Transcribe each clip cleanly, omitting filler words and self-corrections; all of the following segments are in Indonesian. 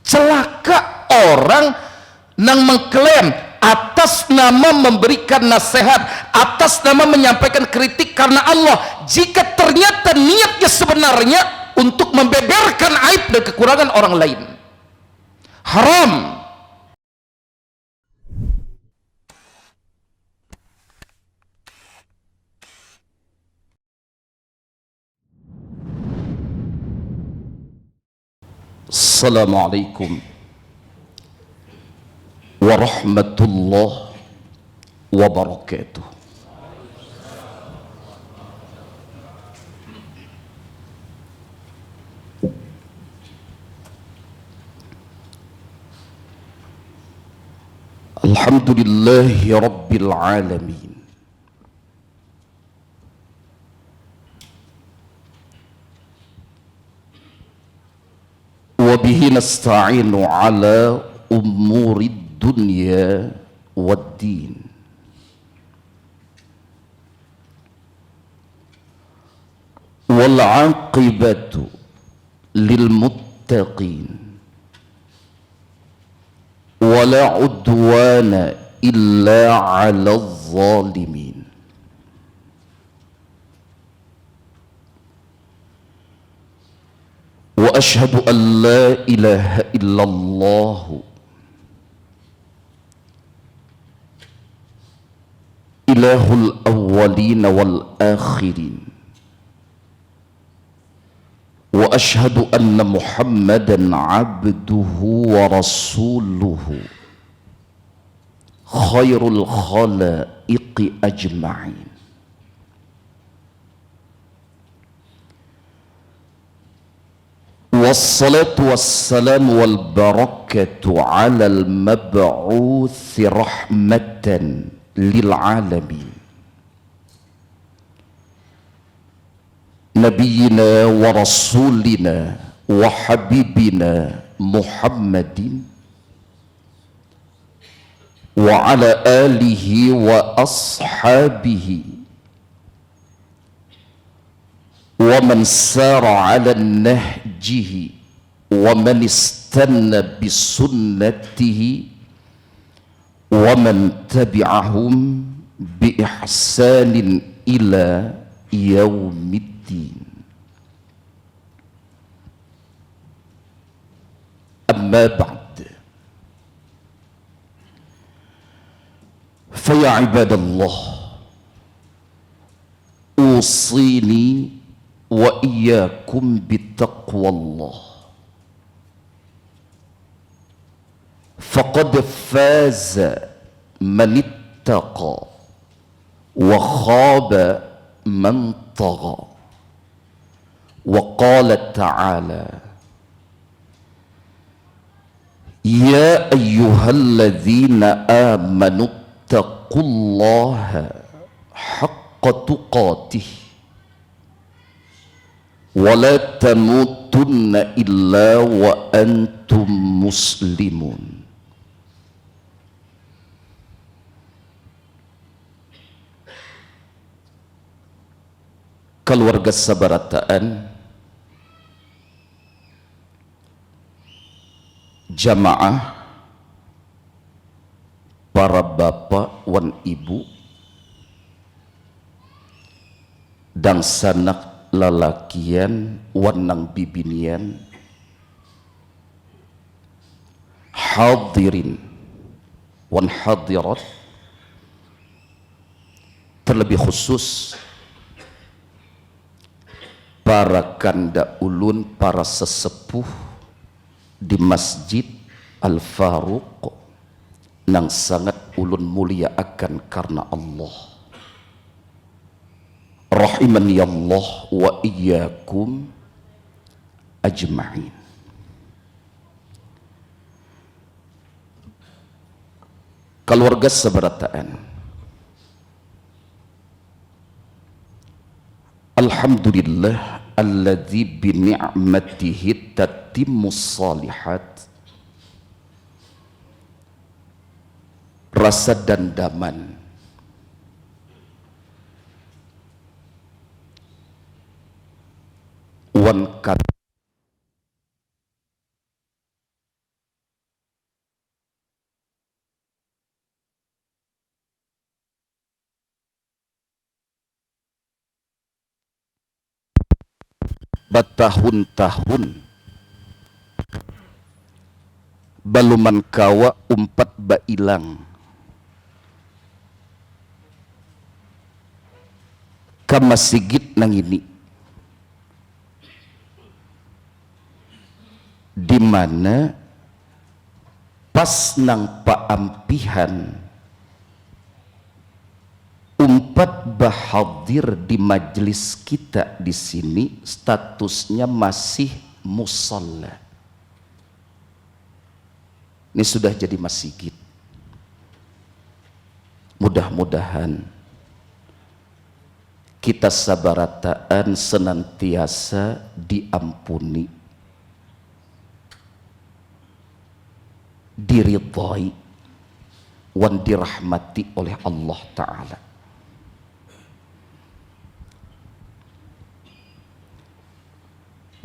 Celaka orang yang mengklaim atas nama memberikan nasihat, atas nama menyampaikan kritik karena Allah, jika ternyata niatnya sebenarnya untuk membeberkan aib dan kekurangan orang lain. Haram. Assalamualaikum warahmatullahi wabarakatuh. Alhamdulillahi rabbil alamin. Wabihi nasta'inu ala umurid dunya waddin. Wal aqibatu lil muttaqin. Wala udwana illa ala zalimin. Wa ashhadu an la ilaha illallah ilahul awwalin wal akhirin. Wa ashhadu anna Muhammadan abduhu wa rasuluhu khairul khalaiqi ajma'in. Wassalatu wassalamu wal barakatu ala al mab'uthi rahmatan lil alamin. Nabiyyina wa rasulina wa habibina Muhammadin wa ala alihi wa ashabihi wa man sara ala nahjihi wa man istanna bisunnatihi wa man tabi'ahum bi ihsanin ila yaumiddin. Amma ba'd, fa ya ibadallah, usini wa iyyakum bittaqwallah. Faqad faza man ittaqa wa khaba man tagha. Wa qala ta'ala ya ayyuhalladzina amanu ittaqullaha haqqa tuqatih wa la tamutunna illa wa antum muslimun. Keluarga sabarataan, jamaah, para bapak wan ibu, dan sanak lalakian wanang bibinian, hadirin wan hadirat, terlebih khusus para kanda ulun, para sesepuh di Masjid Al-Faruq nang sangat ulun mulia akan karena Allah. Rahimani Allah wa iyyakum ajma'in. Keluarga sabarataan, alhamdulillah alladzi bi ni'matihi tatimmus salihat. Rasa dandaman wan batahun-tahun baluman kawa umpat bailang kama sigit nang ini di mana pas nang paampihan umpat bahadir di majelis kita di sini statusnya masih musalla. Ini sudah jadi masjid. Mudah-mudahan kita sabarataan senantiasa diampuni, diridhai, wan dirahmati oleh Allah Ta'ala.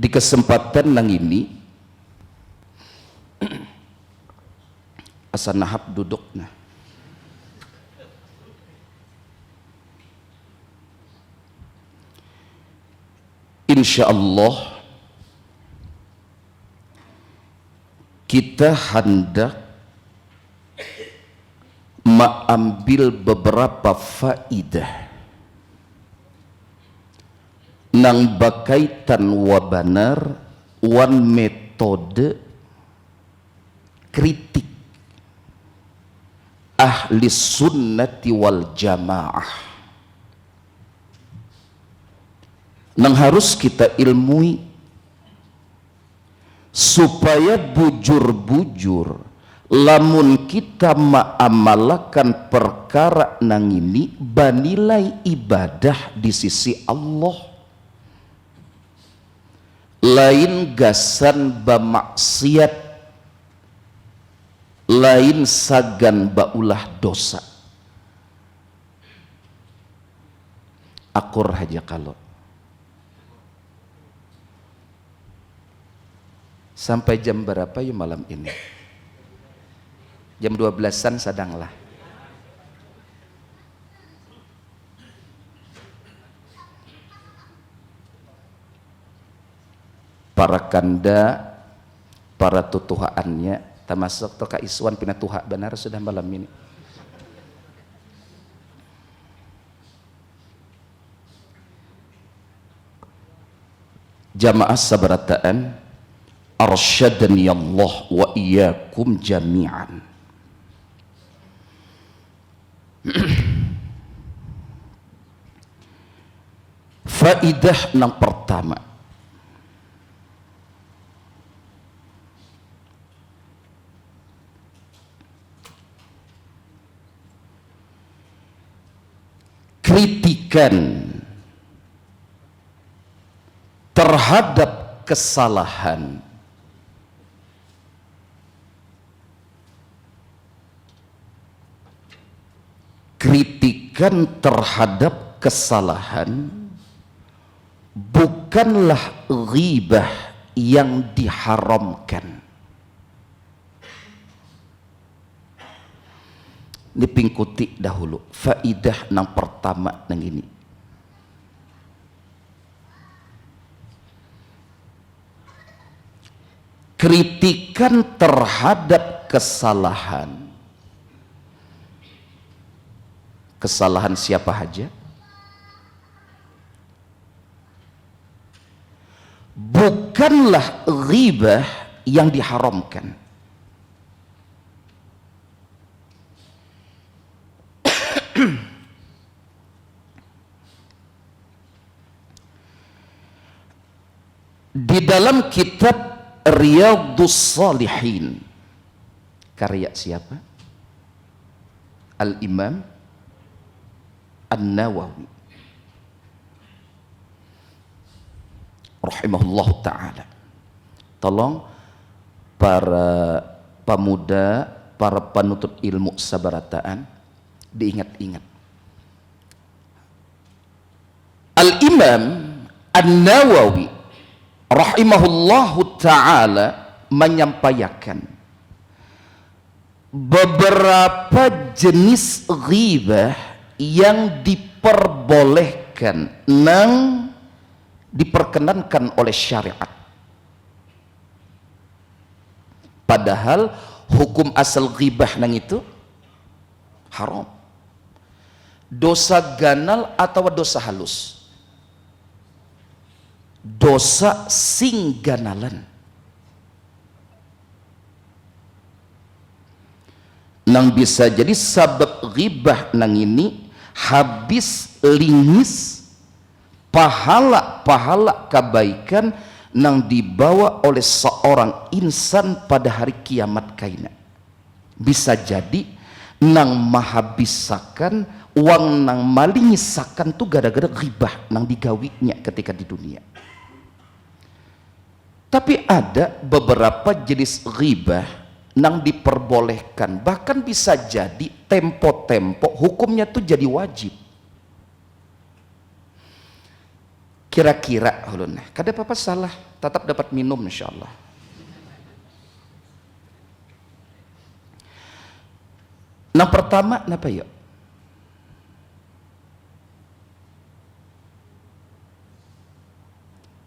Di kesempatan nang ini asa nahap duduk nah insya Allah kita hendak mengambil beberapa faidah nang bakaitan wabanar wan metode kritik ahli sunnati wal jamaah nang harus kita ilmui supaya bujur-bujur lamun kita ma'amalakan perkara nang ini banilai ibadah di sisi Allah, lain gasan bamaksiat, lain sagan baulah dosa. Akur aja kalau sampai jam berapa ya malam ini? Jam 12-an sadanglah. Para kanda, para tutuhaannya, termasuk toka iswan pina tuha benar sudah malam ini. Jamaah sabarataan, arsyadani Allah wa iyyakum jami'an. Faidah yang pertama, kritikan terhadap kesalahan bukanlah ghibah yang diharamkan. Dipingkuti dahulu faidah yang pertama nang ini. Kritikan terhadap kesalahan siapa saja, bukanlah ghibah yang diharamkan. Di dalam kitab Riyadhus Shalihin karya siapa? Al-Imam An-Nawawi rahimahullah ta'ala. Tolong para pemuda, para penuntut ilmu sabarataan diingat-ingat. Al-Imam An-Nawawi rahimahullahu ta'ala menyampaikan beberapa jenis ghibah yang diperbolehkan nang diperkenankan oleh syariat. Padahal hukum asal ghibah nang itu haram. Dosa ganal atau dosa halus? Dosa sing ganalan. Nang bisa jadi sabab ghibah nang ini habis lingis pahala-pahala kebaikan nang dibawa oleh seorang insan pada hari kiamat kaina. Bisa jadi nang mahabisakan uang nang malingisakan tuh gara-gara ghibah nang digawinya ketika di dunia. Tapi ada beberapa jenis ghibah nang diperbolehkan, bahkan bisa jadi tempo-tempo hukumnya tuh jadi wajib. Kira-kira ulun kada apa-apa salah, tetap dapat minum insyaallah. Nah pertama napa yuk?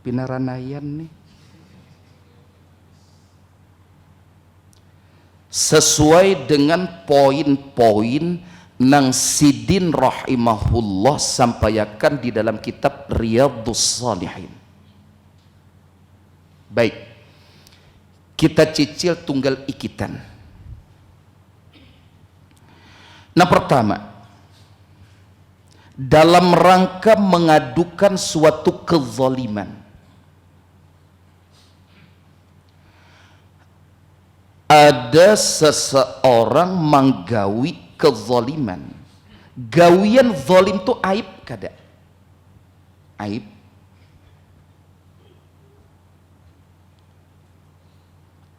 Pinaranayan nih. Sesuai dengan poin-poin nang Sidin rahimahullah sampaikan di dalam kitab Riyadhus Shalihin. Baik, kita cicil tunggal ikitan. Nah pertama, dalam rangka mengadukan suatu kezaliman, ada seseorang menggawi kezaliman. Gawian zalim itu aib kada? Aib.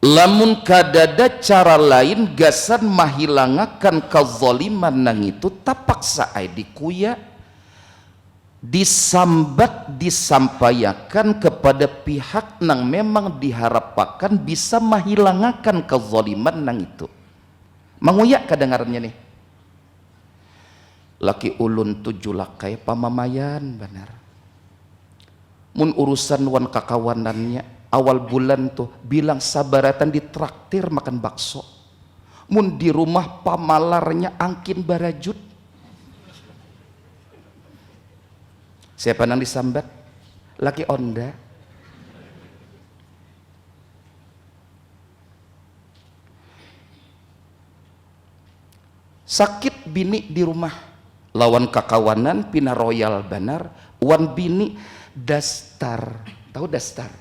Lamun kadada cara lain gasan mahilangakan kezaliman nang itu tapaksa ai dikuya disambat disampaikan kepada pihak nang memang diharapkan bisa mahilangakan kezaliman nang itu. Manguyak kadengarannya nih. Laki ulun tujuh lakai pamamayan benar. Mun urusan wan kakawanannya awal bulan tuh bilang sabaratan ditraktir makan bakso. Mun di rumah pamalarnya angkin barajut. Siapa nang disambat? Laki onda. Sakit bini di rumah. Lawan kakawanan pina royal banar. Wan bini dastar. Tahu dastar?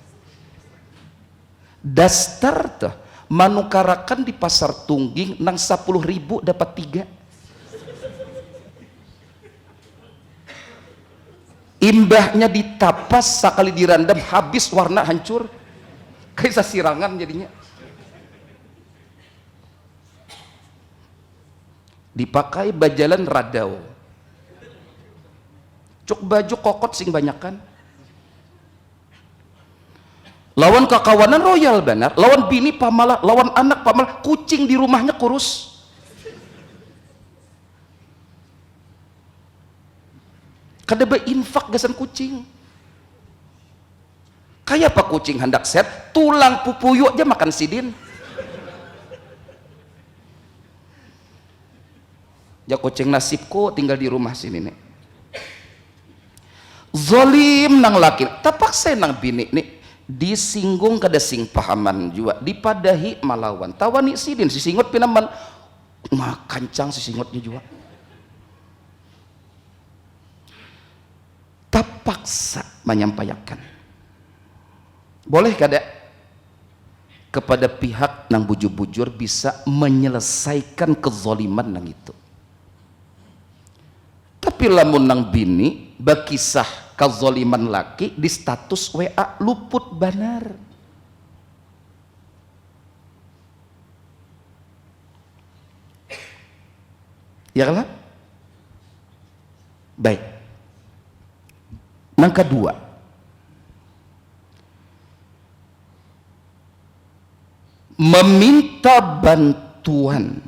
Dastar tuh manukarakan di pasar tungging nang 10.000 dapat 3. Imbahnya ditapas sekali dirandam habis warna hancur kayak sirangan jadinya. Dipakai bajalan radau, cuk baju kokot sing banyakan. Lawan kakawanan royal benar, lawan bini pamalah, lawan anak pamalah, kucing di rumahnya kurus. Kada berinfak gasan kucing. Kayak apa kucing hendak set, tulang pupuyu aja makan sidin. Ya kucing nasibku tinggal di rumah sini nih. Zalim nang laki, tapaksa nang bini nih disinggung kada sing pahaman juga, dipadahi malawan. Tawani sidin si singot pinaman makancang si singotnya juga. Terpaksa menyampaikan. Boleh kada kepada pihak nang bujur-bujur bisa menyelesaikan kezaliman nang itu. Tapi lamun nang bini bakisah kezaliman laki di status WA luput banar. Ya kan? Baik. Nang kedua, meminta bantuan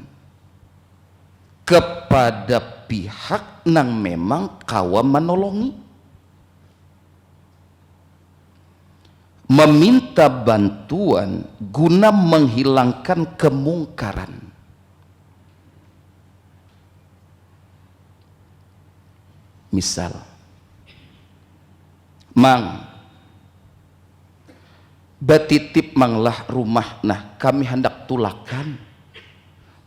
kepada pihak nang memang kawa menolongi. meminta bantuan guna menghilangkan kemungkaran. Misal, Mang, batitip manglah rumah, nah kami hendak tulakan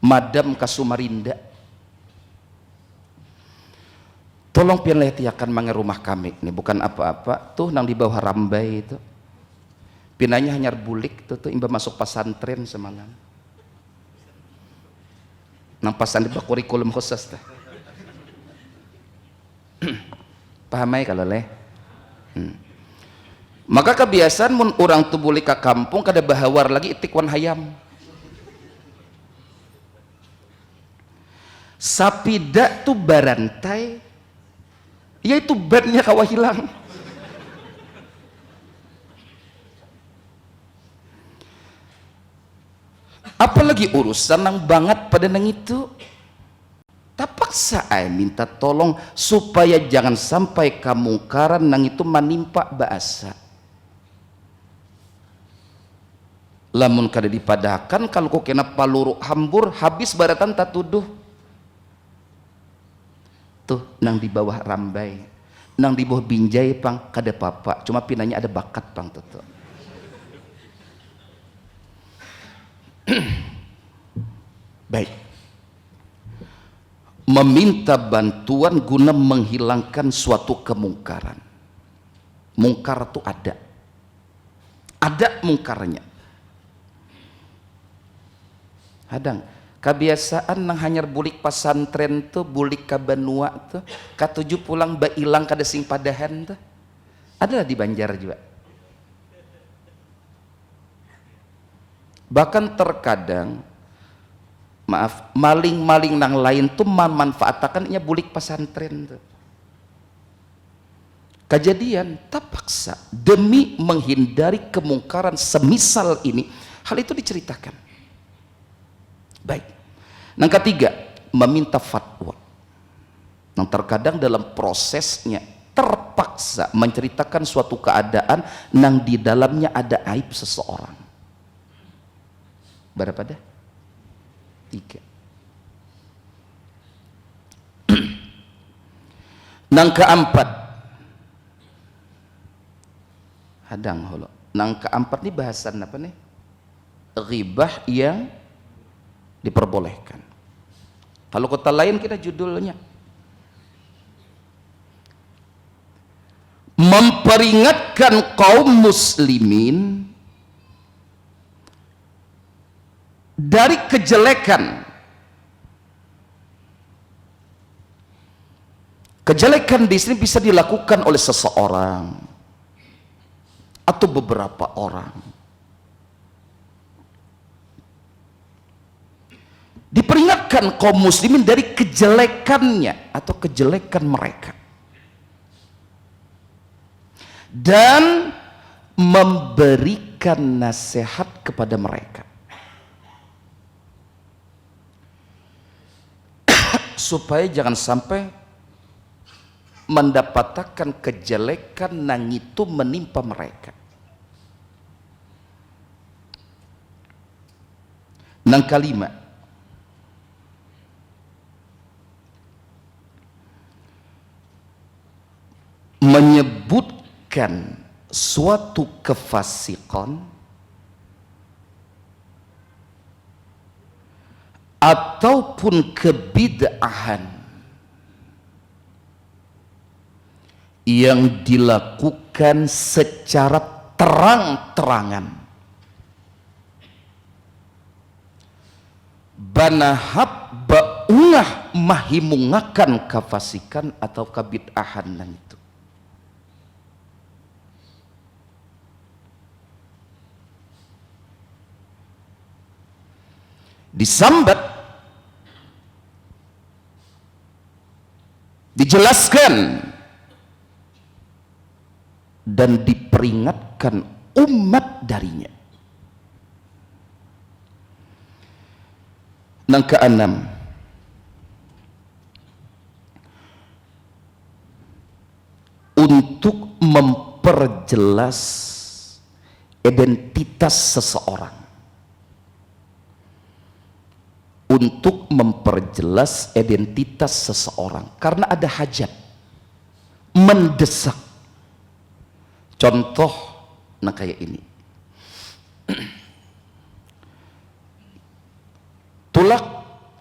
madam ka Samarinda, tolong pian lehtiakan mange rumah kami ini bukan apa-apa tuh nang di bawah Rambai itu pinanya hanyar bulik tuh imba masuk pesantren semalam nang pasan di kurikulum khusus teh. Pahamai kalau leh. Maka kebiasaan mun orang tuh bulik ke kampung kada bahawar lagi itikwan hayam. Sapida tuh barantai, yaitu bannya kawa hilang. Apalagi urusan nang banget pada nang itu. Terpaksa minta tolong supaya jangan sampai kemungkaran nang itu menimpa bahasa. Lamun kada dipadakan kalau kok kena paluru hambur habis baratan tak tuduh. Tuh nang di bawah Rambai, nang di bawah Binjai pang kada papa, cuma pinanya ada bakat pang tuh. Baik. Meminta bantuan guna menghilangkan suatu kemungkaran. Mungkar itu ada mungkarnya. Hadang kebiasaan nang hanyar bulik pesantren tuh bulik ke Banua tuh katuju pulang ba ilang kada sing padahan tuh adalah di Banjar juga. Bahkan terkadang maaf, maling-maling nang lain tuh memanfaatkannya bulik pesantren tuh. Kejadian terpaksa demi menghindari kemungkaran semisal ini, hal itu diceritakan. Baik. Yang ketiga, meminta fatwa. Yang terkadang dalam prosesnya terpaksa menceritakan suatu keadaan yang di dalamnya ada aib seseorang. Berapa dah? 3. Nang keempat, hadang holo. Nang keempat ini bahasan apa nih? Ghibah yang diperbolehkan. Kalau kota lain kita judulnya memperingatkan kaum muslimin dari kejelekan di sini bisa dilakukan oleh seseorang atau beberapa orang. Diperingatkan kaum muslimin dari kejelekannya atau kejelekan mereka dan memberikan nasihat kepada mereka supaya jangan sampai mendapatkan kejelekan yang itu menimpa mereka. Yang kelima, menyebutkan suatu kefasikan ataupun kebid'ahan yang dilakukan secara terang-terangan, banahap baungah mahimungakan kefasikan atau kebid'ahan nan itu. Disambat, dijelaskan dan diperingatkan umat darinya. Yang keenam, untuk memperjelas identitas seseorang, untuk memperjelas identitas seseorang karena ada hajat mendesak. Contoh nah kayak ini, tulak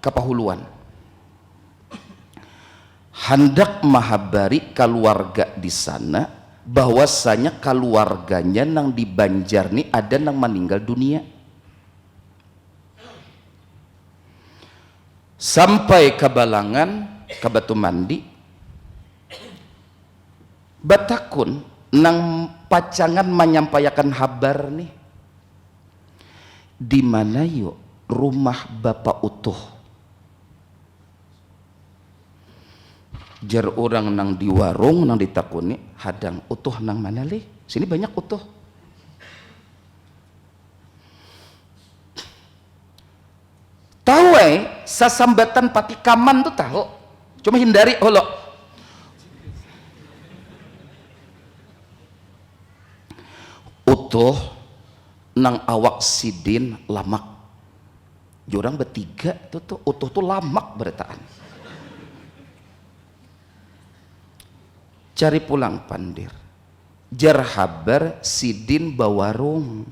kapahuluan hendak mahabari keluarga di sana bahwasanya keluarganya nang di Banjar nih ada nang meninggal dunia. Sampai ke Balangan, ke Batu Mandi, batakun nang pacangan menyampaikan kabar nih, di mana yuk rumah bapak utuh. Jar orang nang di warung nang ditakuni hadang utuh nang mana lih? Sini banyak utuh. Tahu sasambatan patikaman tuh tahu, cuma hindari holo. Utuh nang awak sidin lamak, jurang bertiga tuh utuh tuh lamak beretaan. Cari pulang pandir, jar habar sidin bawarung.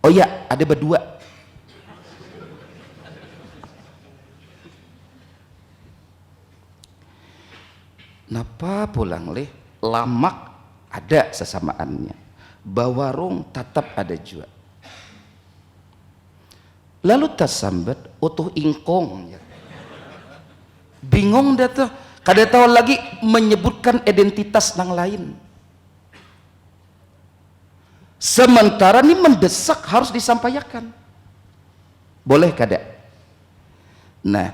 Oh ya, ada berdua. Napa pulang leh? Lamak ada sesamaannya, bawarung tetap ada juga. Lalu tasambat utuh ingkong, bingung dah tuh. Kada tahu lagi menyebutkan identitas nang lain. Sementara ini mendesak harus disampaikan. Boleh kada? Nah,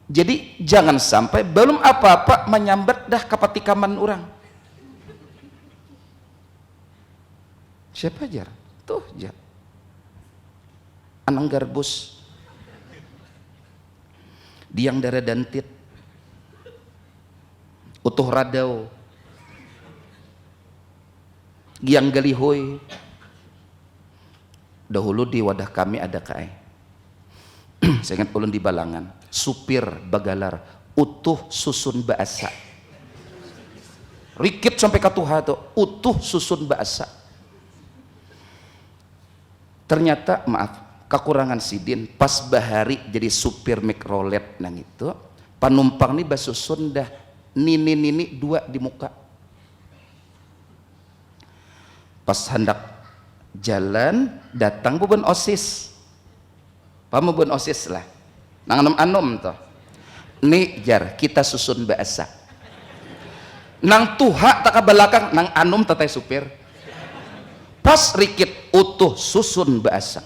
jadi jangan sampai belum apa-apa menyambat dah kapatikaman orang. Siapa jar? Tuh jar. Anang garbus. Diang dara dantit. Utuh radau. Giang galihoy. Dahulu di wadah kami ada kae. Saya ingat ulun di Balangan, supir bagalar utuh susun bahasa. Rikit sampai katuha tuh, utuh susun bahasa. Ternyata maaf, kekurangan sidin pas bahari jadi supir mikrolet nang itu, panumpang nih basusun dah nini dua di muka. Pas hendak jalan datang bubun osis. Paham bubun osis lah. Nang anom toh. Nih jar kita susun bahasa. Nang tuha tak ke belakang nang anum tatai supir. Pas rikit utuh susun bahasa.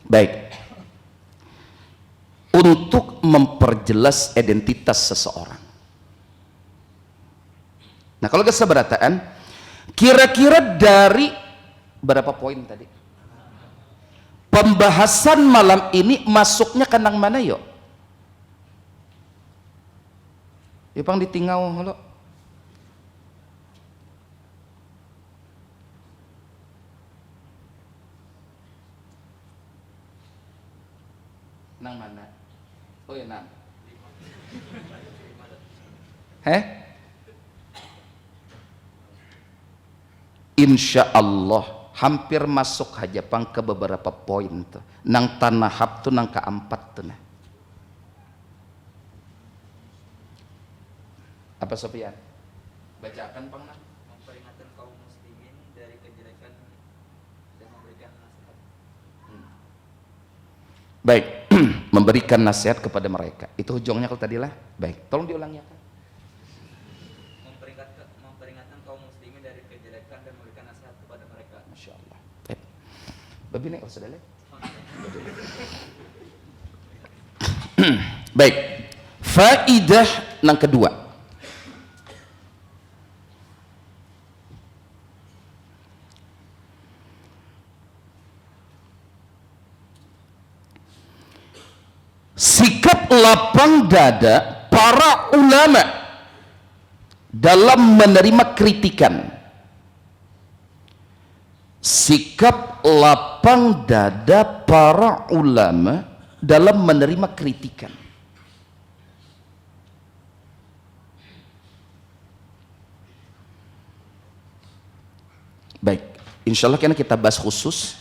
Baik. Untuk memperjelas identitas seseorang. Nah kalau keseberataan, kira-kira dari berapa poin tadi? Pembahasan malam ini masuknya ke nang mana yuk? Ipang ditingau halo. Nang mana? Oh ya nang. Insya Allah hampir masuk aja pang ke beberapa poin tuh. Nang tanahap tuh nang keempat tuh nah. Apa Sofian? Bacakan pang nah. Memperingatkan kaum muslimin dari kejelekan dan memberikan nasihat. Baik, memberikan nasihat kepada mereka. Itu ujungnya kalau tadi lah. Baik, tolong diulangi ya kan. Memperingatkan kaum muslimin dari kejelekan dan memberikan nasihat kepada mereka. Masya Allah. Babi nih, sudah lihat. Baik, faidah yang kedua. Sikap lapang dada para ulama dalam menerima kritikan, sikap lapang dada para ulama dalam menerima kritikan. Baik, insya Allah kita bahas khusus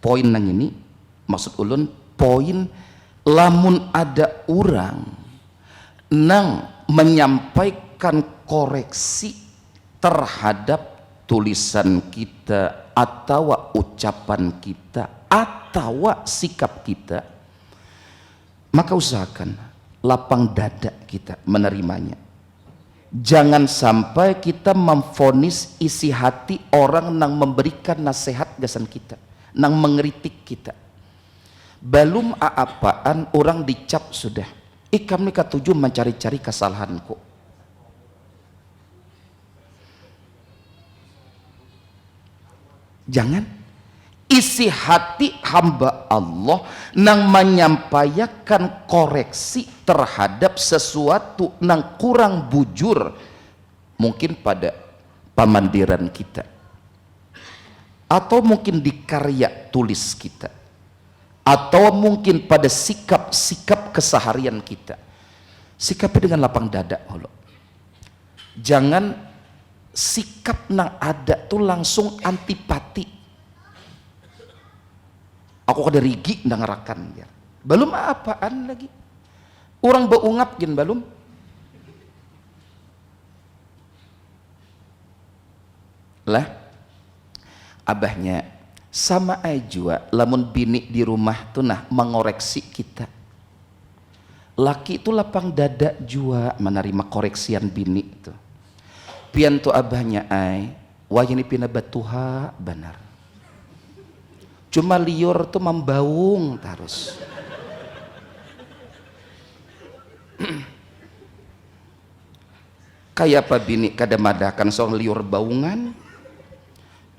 poin nang ini, maksud ulun poin lamun ada orang nang menyampaikan koreksi terhadap tulisan kita atau ucapan kita atau sikap kita, maka usahakan lapang dada kita menerimanya. Jangan sampai kita memvonis isi hati orang nang memberikan nasihat gasan kita, nang mengeritik kita. Belum apaan orang dicap sudah, ikam ni katuju mencari-cari kesalahanku. Jangan. Isi hati hamba Allah nang menyampaikan koreksi terhadap sesuatu nang kurang bujur mungkin pada pamandiran kita atau mungkin di karya tulis kita atau mungkin pada sikap-sikap keseharian kita. Sikapi dengan lapang dada Allah. Jangan sikap nang ada tuh langsung antipati. Aku kada rigi ndangarakan ya. Belum apaan lagi. Orang beungap gin belum. Lah abahnya sama aja lamun bini di rumah tuh nah mengoreksi kita. Laki itu lapang dada jua menerima koreksian bini itu. Pian tu abahnya wayani pina batuha benar. Cuma liur tuh membaung terus. Kayak apa bini kada madakan soal liur baungan.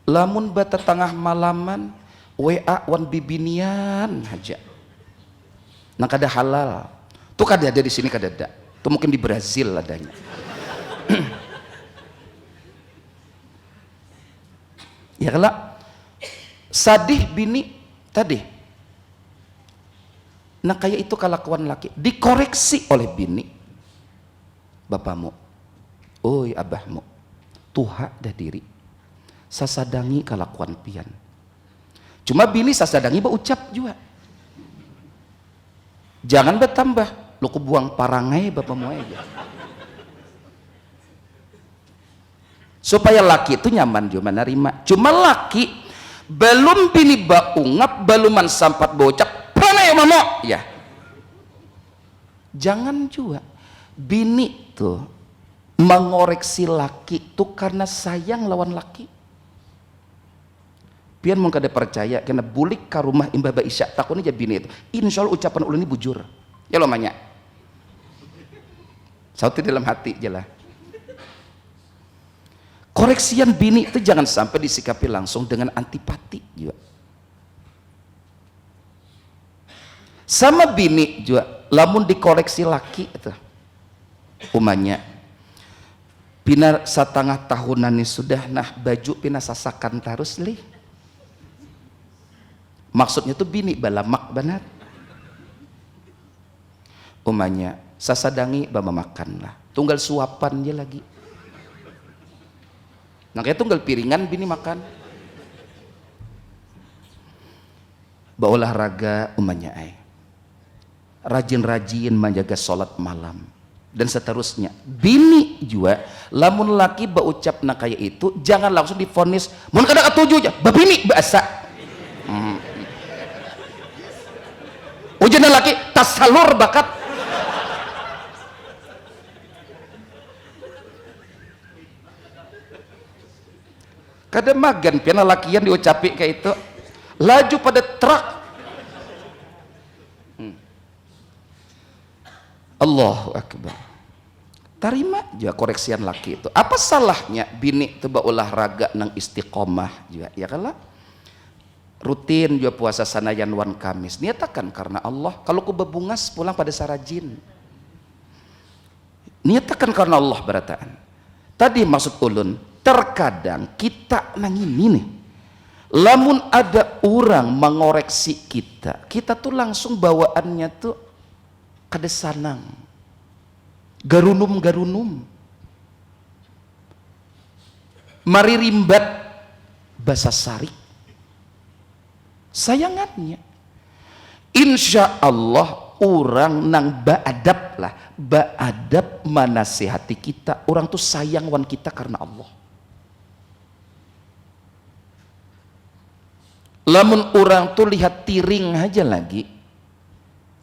Lamun bata tengah malaman WA wan bibinian aja. Nah kada halal. Tuh kada ada di sini kada ada. Tuh mungkin di Brazil adanya. Ya kalau sadih bini tadi, nah kayak itu kelakuan laki dikoreksi oleh bini, bapamu, oi abahmu, tuha dah diri, sasadangi kelakuan pian. Cuma bini sasadangi ucap juga, jangan bertambah, lo kebuang parangai bapamu aja, supaya laki itu nyaman juga menerima. Cuma laki belum bini baungap beluman sampat bocap pranay mamo ya, jangan juga bini tuh mengoreksi laki tuh karena sayang lawan laki. Pian mau kada percaya karena bulik ke rumah imbaba isya takun aja bini itu insya Allah ucapan ulun ini bujur ya lo banyak sauti dalam hati jelah. Koreksian bini itu jangan sampai disikapi langsung dengan antipati juga. Sama bini juga, lamun dikoreksi laki itu, umanya, pina setengah tahunan ini sudah, nah baju pina sasakan terus li. Maksudnya tuh bini balamak banget. Umanya, sasadangi bama makan lah, tunggal suapan dia lagi. Nah kayak tunggal piringan bini makan. Ba olahraga umanya rajin-rajin menjaga sholat malam dan seterusnya. Bini juga lamun laki baucap na kayak itu jangan langsung divonis mun kada katuju aja babini bahasa. Ujian laki tasalur bakat. Kada magan piana lakian diucapi kayak itu laju pada truk. Allahu Akbar. Tarima juga koreksian laki itu. Apa salahnya bini itu olahraga nang istiqomah juga ya kalah. Rutin juga puasa sanayan wan Kamis. Niatakan karena Allah. Kalau ku bebungas pulang pada sarajin. Niatakan karena Allah berataan. Tadi maksud ulun, terkadang kita nangini nih, lamun ada orang mengoreksi kita, kita tuh langsung bawaannya tuh kada sanang, garunum mari rimbat basa sarik. Sayangannya insya Allah orang nang baadab lah, baadab manasihati kita, orang tuh sayang wan kita karena Allah. Lamun orang tuh lihat tiring aja lagi,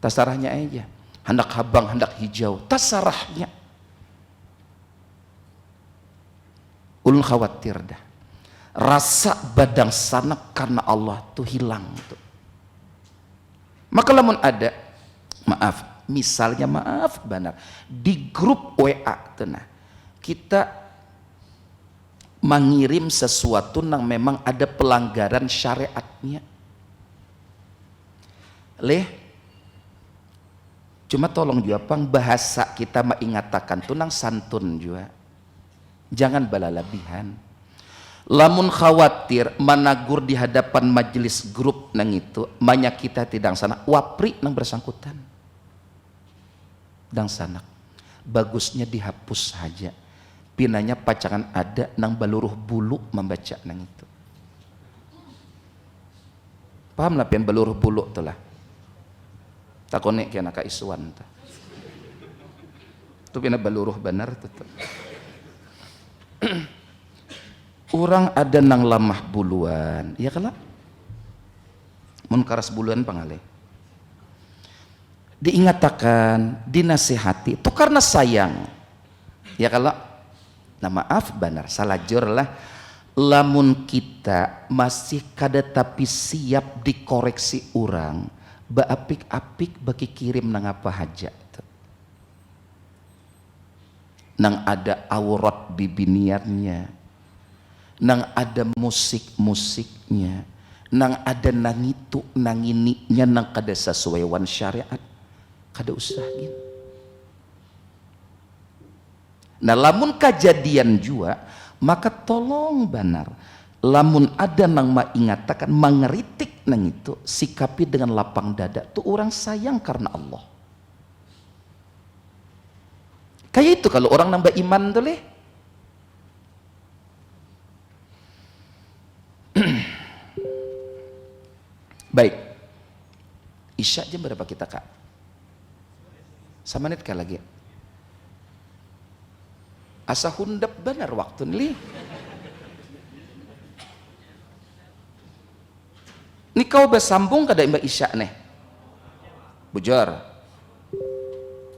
tasarahnya aja, hendak habang hendak hijau, tasarahnya. Ulun khawatir dah, rasa badang sanak karena Allah tuh hilang tuh. Maka lamun ada, maaf, misalnya maaf benar, di grup WA tuh nah, kita mengirim sesuatu yang memang ada pelanggaran syariatnya, cuma tolong juga pang bahasa kita mengatakan tuh nang santun juga, jangan balalabihan. Lamun khawatir managur di hadapan majelis grup nang itu, banyak kita tidak sana wapri nang bersangkutan dang sanak, bagusnya dihapus saja. Pinanya pacangan ada nang baluruh bulu membaca nang itu. Paham lah pian baluruh bulu tuh lah. Takone kena ka isuan tuh. Tuh pina baluruh benar tuh. Orang ada nang lamah buluan, ya kala? Mun karas buluan pangale. Diingatakan, dinasihati, itu karena sayang. Ya kala? Nah maaf benar, salah jor lah. Lamun kita masih kada tapi siap dikoreksi orang, baapik-apik bagi kirim nang apa haja itu. Nang ada aurat bibiniannya, nang ada musik-musiknya, nang ada nangitu nangininya nang kada sesuai wan syariat, kada usah gitu. Nah lamun kejadian juga, maka tolong benar, lamun ada nang mengatakan mengeritik nang itu, sikapi dengan lapang dada tuh orang sayang karena Allah. Kayak itu kalau orang nambah iman tuh leh. Baik, Isya jam berapa kita kak? Sama menit kah lagi? Asa hundap benar waktu nih. Ini kau bersambung kada Mbak Isya nih? Bujur.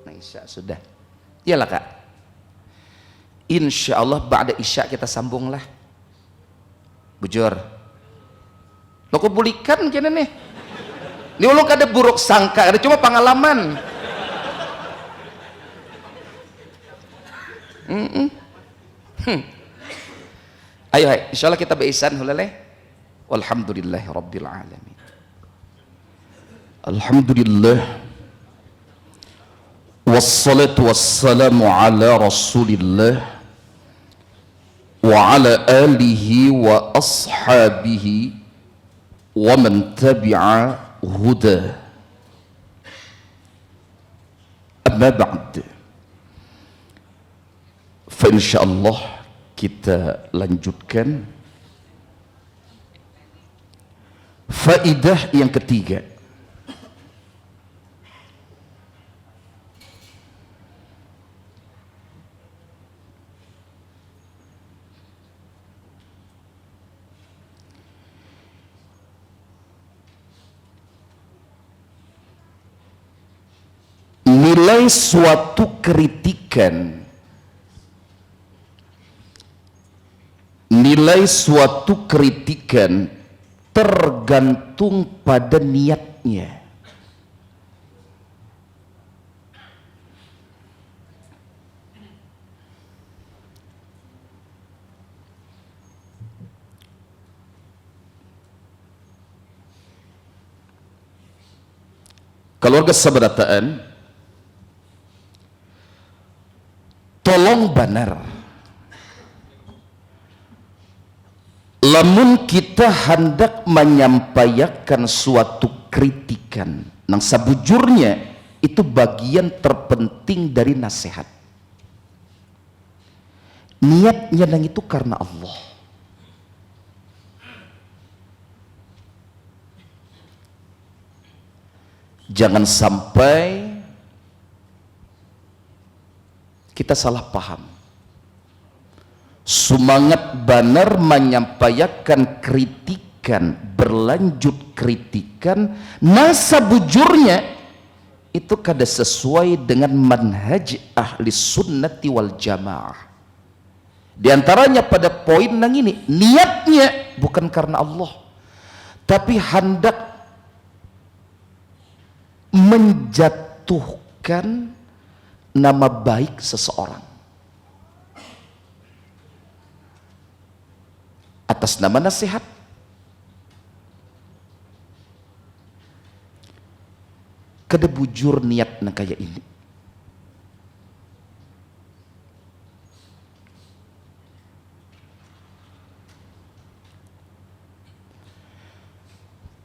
Nah Isya sudah. Iyalah kak. Insya Allah ba'da Isya kita sambung lah. Bujur. Lo kau bulikan kena nih. Ini ulung kada buruk sangka, ada cuma pengalaman. Ayo hai, insyaallah kita berisan hulaleh. Walhamdulillahi rabbil alamin. Alhamdulillah. Wassalatu wassalamu ala rasulillah wa ala alihi wa ashabihi wa man tabi'a huda. Amma ba'd. Insyaallah kita lanjutkan faidah yang ketiga. Nilai suatu kritikan, nilai suatu kritikan tergantung pada niatnya. Keluarga sabarataan, tolong benar lamun kita hendak menyampaikan suatu kritikan nang sabujurnya itu bagian terpenting dari nasihat. Niatnya nang itu karena Allah. Jangan sampai kita salah paham. Semangat benar menyampaikan kritikan, berlanjut kritikan, nasa bujurnya itu kada sesuai dengan manhaj ahli sunnati wal jamaah. Di antaranya pada poin nang ini, niatnya bukan karena Allah, tapi hendak menjatuhkan nama baik seseorang atas nama nasihat. Kada bujur niat nang kaya ini.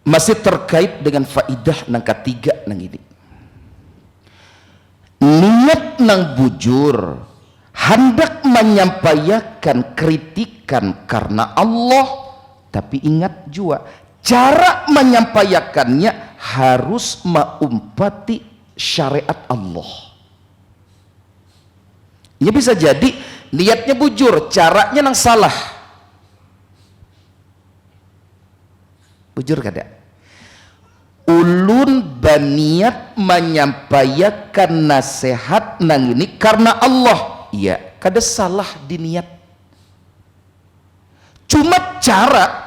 Masih terkait dengan faidah nang ketiga nang ini. Niat nang bujur hendak menyampaikan kritikan karena Allah, tapi ingat juga cara menyampaikannya harus mengumpati syariat Allah. Ini bisa jadi niatnya bujur, caranya nang salah. Bujur kada? Ulun baniat menyampaikan nasihat nang ini karena Allah. Iya, kada salah di niat. Cuma cara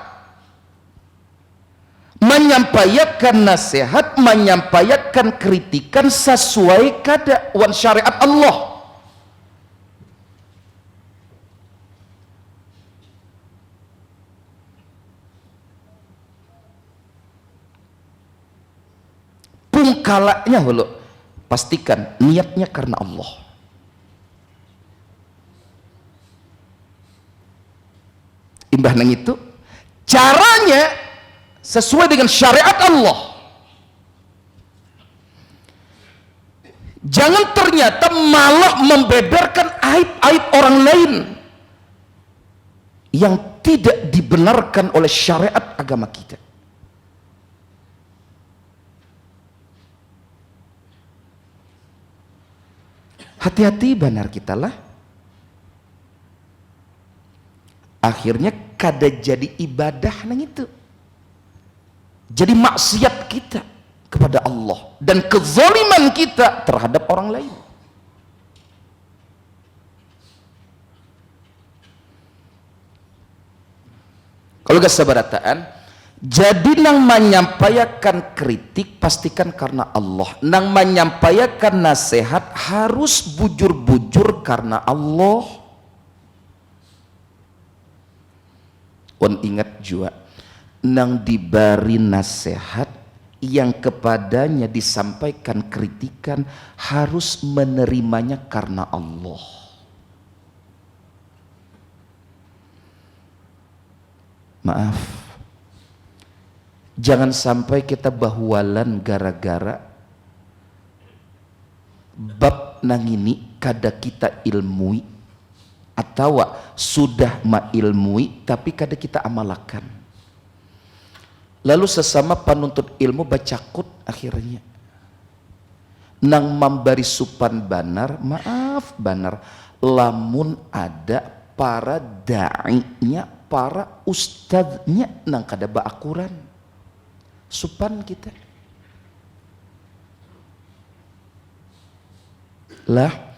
menyampaikan nasihat, menyampaikan kritikan sesuai kada wan syariat Allah. Pungkalanya hulu, pastikan niatnya karena Allah. Imbah nang itu caranya sesuai dengan syariat Allah. Jangan ternyata malah membeberkan aib-aib orang lain yang tidak dibenarkan oleh syariat agama kita. Hati-hati benar kita lah. Akhirnya kada jadi ibadah nang itu. Jadi maksiat kita kepada Allah dan kezaliman kita terhadap orang lain. Kalau gak sabarataan, jadi nang menyampaikan kritik pastikan karena Allah, nang menyampaikan nasihat harus bujur-bujur karena Allah. On ingat juga, nang diberi nasihat yang kepadanya disampaikan kritikan harus menerimanya karena Allah. Maaf, jangan sampai kita bahualan gara-gara bab nang ini kada kita ilmui atau sudah mailmui tapi kada kita amalkan. Lalu sesama penuntut ilmu bacakut akhirnya nang memberi supan banar, maaf banar, lamun ada para da'inya, para ustadznya nang kada baakuran supan kita lah,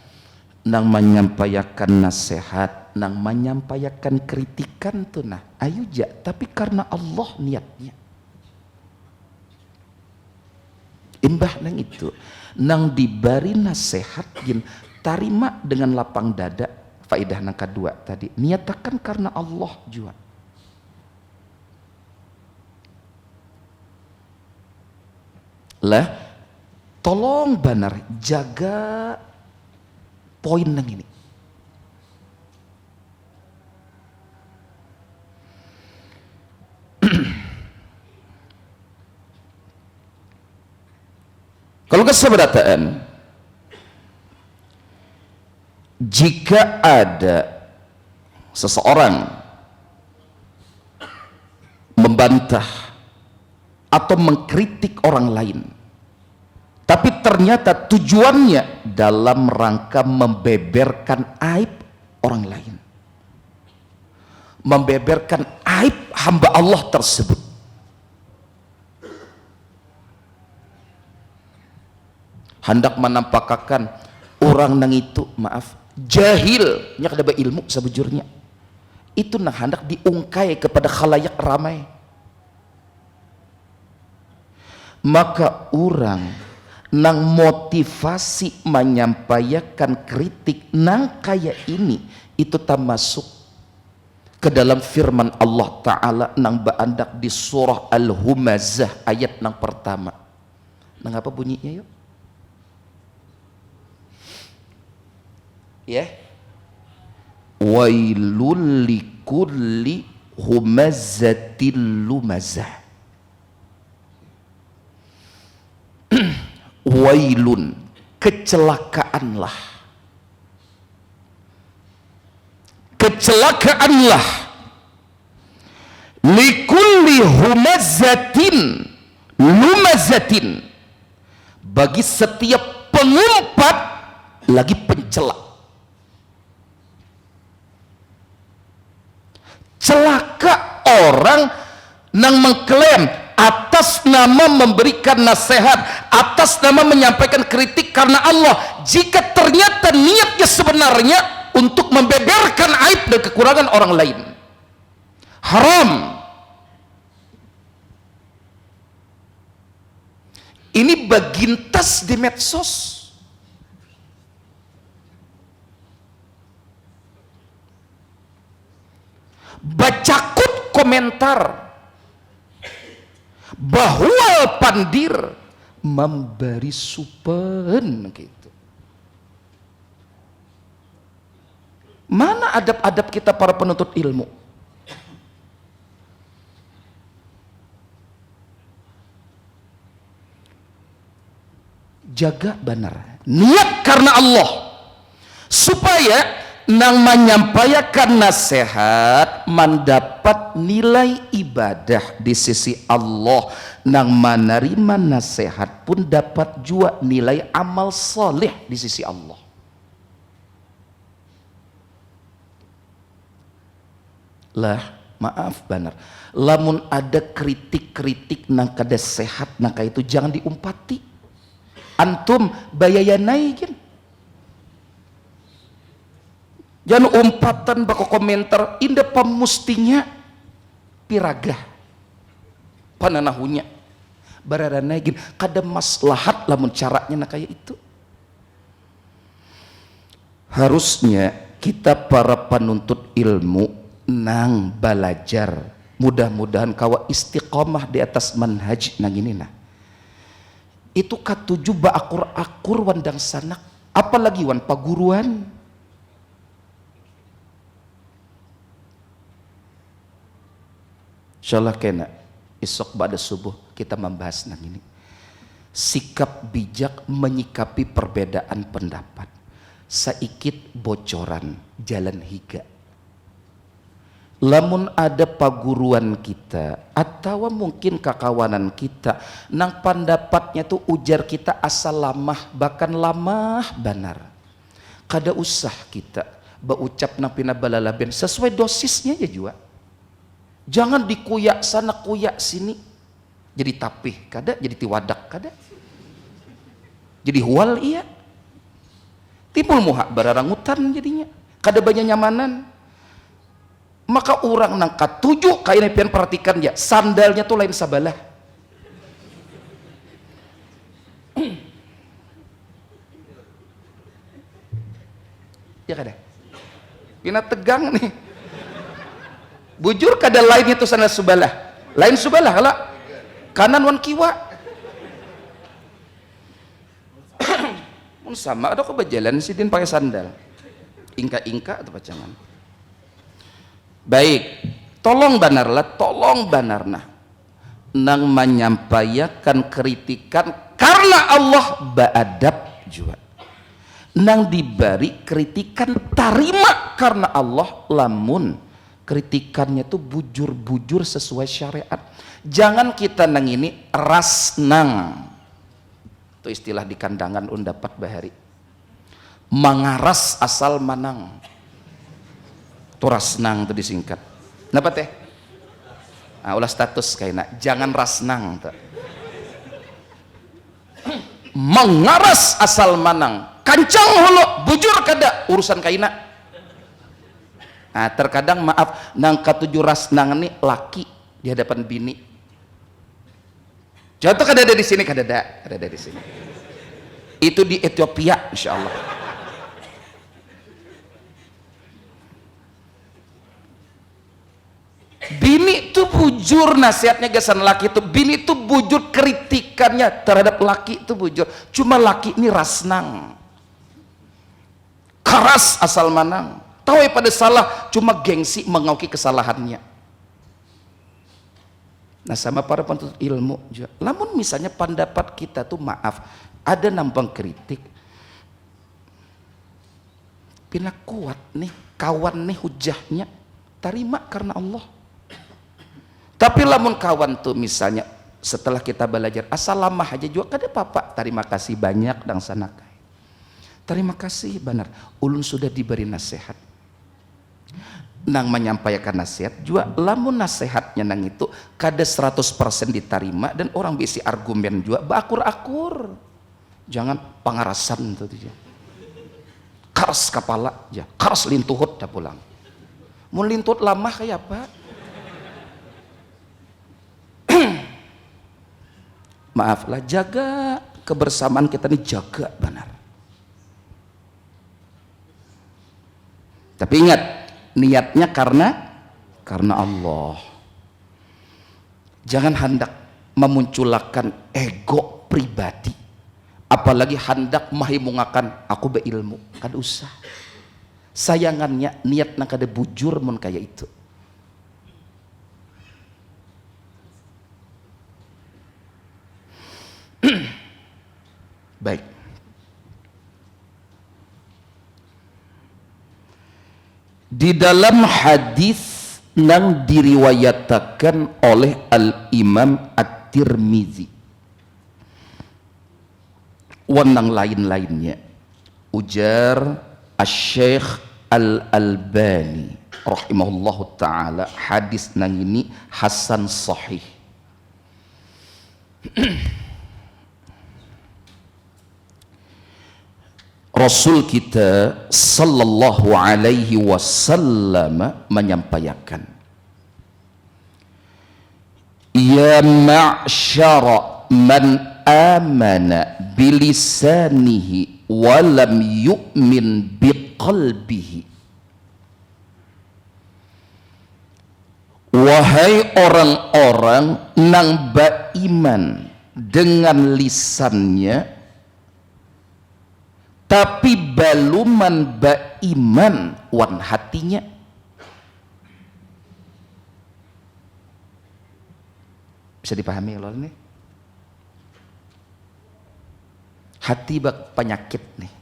nang menyampaikan nasihat, nang menyampaikan kritikan tuh nah ayo ja, tapi karena Allah niatnya. Imbah nang itu, nang diberi nasihat gin tarima dengan lapang dada. Faidah nang kedua tadi, niatakan karena Allah juga. Lah, tolong benar jaga poin nang ini. Kalau keseberatan, jika ada seseorang membantah atau mengkritik orang lain, tapi ternyata tujuannya dalam rangka membeberkan aib orang lain, membeberkan aib hamba Allah tersebut, hendak menampakkan orang nang itu, maaf, jahil, nya kada ilmu sebujurnya, itu nang hendak diungkai kepada khalayak ramai, maka orang nang motivasi menyampaikan kritik nang kaya ini, itu termasuk ke dalam firman Allah Ta'ala nang baandak di surah Al-Humazah ayat nang pertama. Nang apa bunyinya yuk? Ya, wailul likulli humazatil lumazah. Wailun, kecelakaanlah, kecelakaanlah, likulli humazatin lumazatin, bagi setiap pengumpat lagi pencela. Celaka orang yang mengklaim atas nama memberikan nasihat, atas nama menyampaikan kritik karena Allah, jika ternyata niatnya sebenarnya untuk membeberkan aib dan kekurangan orang lain. Haram. Ini bagintas di medsos. Bacakut komentar, bahwa pandir memberi supen gitu. Mana adab-adab kita para penuntut ilmu? Jaga benar niat karena Allah, supaya nang menyampaikan nasihat mendapat nilai ibadah di sisi Allah, nang menerima nasihat pun dapat juga nilai amal soleh di sisi Allah. Lah maaf benar, lamun ada kritik-kritik nang kada sehat nang kayak itu jangan diumpati. Antum bayayanai kan, jangan umpatan bako komentar indah pemustinya piragah pananahunya bararanai gin kada maslahat lamun caranya nak kayak itu. Harusnya kita para penuntut ilmu nang belajar, mudah-mudahan kawa istiqomah di atas manhaj nang ini nah, itu katuju ba akur-akur wandang sanak, apalagi wan paguruan. Insyaallah kena esok pada subuh kita membahas nang ini, sikap bijak menyikapi perbedaan pendapat. Saikit bocoran jalan higa, lamun ada paguruan kita atau mungkin kakawanan kita nang pendapatnya tuh ujar kita asal lamah, bahkan lamah benar, kada usah kita baucap nang pina balalaben, sesuai dosisnya ya juga. Jangan dikuyak sana kuyak sini, jadi tapih kada, jadi tiwadak kada, jadi hual iya, timbul muhak bararangutan jadinya, kada banyak nyamanan. Maka orang nang katuju kayak pian perhatikan ya, sandalnya tuh lain sabalah. Ya kada, pina tegang nih. Bujur kada lain itu sandal subalah, lain subalah kalau kanan wan kiwa. Mun sama ada kok berjalan sidin pakai sandal, ingka-ingka atau pacangan. Baik, tolong banarlah, tolong banarna nang menyampaikan kritikan karena Allah beadab juga. Nang diberi kritikan tarima karena Allah, lamun kritikannya tuh bujur-bujur sesuai syariat. Jangan kita nang ini rasnang, itu istilah di kandangan undapat bahari, mangaras asal manang, itu rasnang itu disingkat. Kenapa teh? Nah, ulah status kayaknya jangan rasnang tuh. Mengaras asal manang, kancang hulu bujur kada urusan kaina. Nah, terkadang maaf nang katujuh rasnang ini laki di hadapan bini. Contoh kada ada di sini, kada ada di sini. Itu di Ethiopia insyaallah. Bini itu bujur nasihatnya gasan laki itu, bini itu bujur kritikannya terhadap laki itu bujur. Cuma laki ini rasnang, keras asal manang, tahu pada salah, cuma gengsi mengauki kesalahannya. Nah, sama para penuntut ilmu juga, namun misalnya pendapat kita tuh maaf ada nampang kritik, pina kuat nih kawan nih hujahnya, terima karena Allah. Tapi lamun kawan tuh misalnya setelah kita belajar asal lama aja juga kada apa-apa, terima kasih banyak dan sanakai, terima kasih benar ulun sudah diberi nasihat. Nang menyampaikan nasihat juga lamun nasihatnya nang itu kada 100% diterima dan orang bisi argumen juga bakur-akur, jangan pangarasan tuh dia, keras kepala ya, keras lintuhut dah pulang. Mun lintut lama kayak apa? Maaflah, jaga kebersamaan kita nih, jaga benar. Tapi ingat, niatnya karena Allah. Jangan hendak memunculkan ego pribadi, apalagi hendak mahimungakan aku beilmu, kada usah. Sayangannya niat nak kada bujur mun kayak itu. Baik, di dalam hadis yang diriwayatkan oleh Al-Imam At-Tirmizi wanang lain-lainnya, ujar Asy-Syaikh Al-Albani rahimahullahu ta'ala, hadis nang ini hasan sahih. Rasul kita sallallahu alaihi wasallam menyampaikan, ya ma'syara man amana bilisanihi wa lam yu'min biqalbihi, wahai orang-orang nang beriman dengan lisannya tapi baluman beriman wan hatinya. Bisa dipahami kalau ini? Hati bak penyakit nih.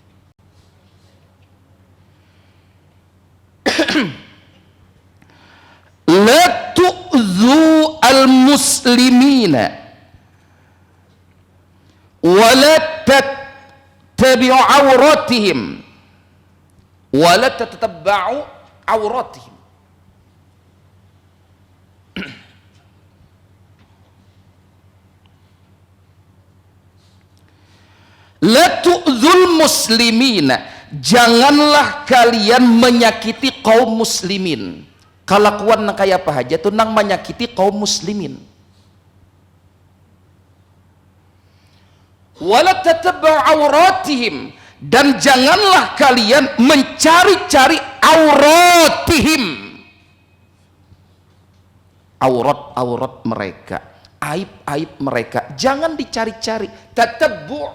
La tu'dhu al-muslimina wa la tabi'u awratihim wa la tatabba'u awratihim. La tu'dzul muslimina, janganlah kalian menyakiti kaum muslimin. Kalakuan nang kaya apa aja tuh nang menyakiti kaum muslimin. Wala tatabba'u auratihim, dan janganlah kalian mencari-cari auratihim, aurat-aurat mereka, aib-aib mereka, jangan dicari-cari. Tatabbu',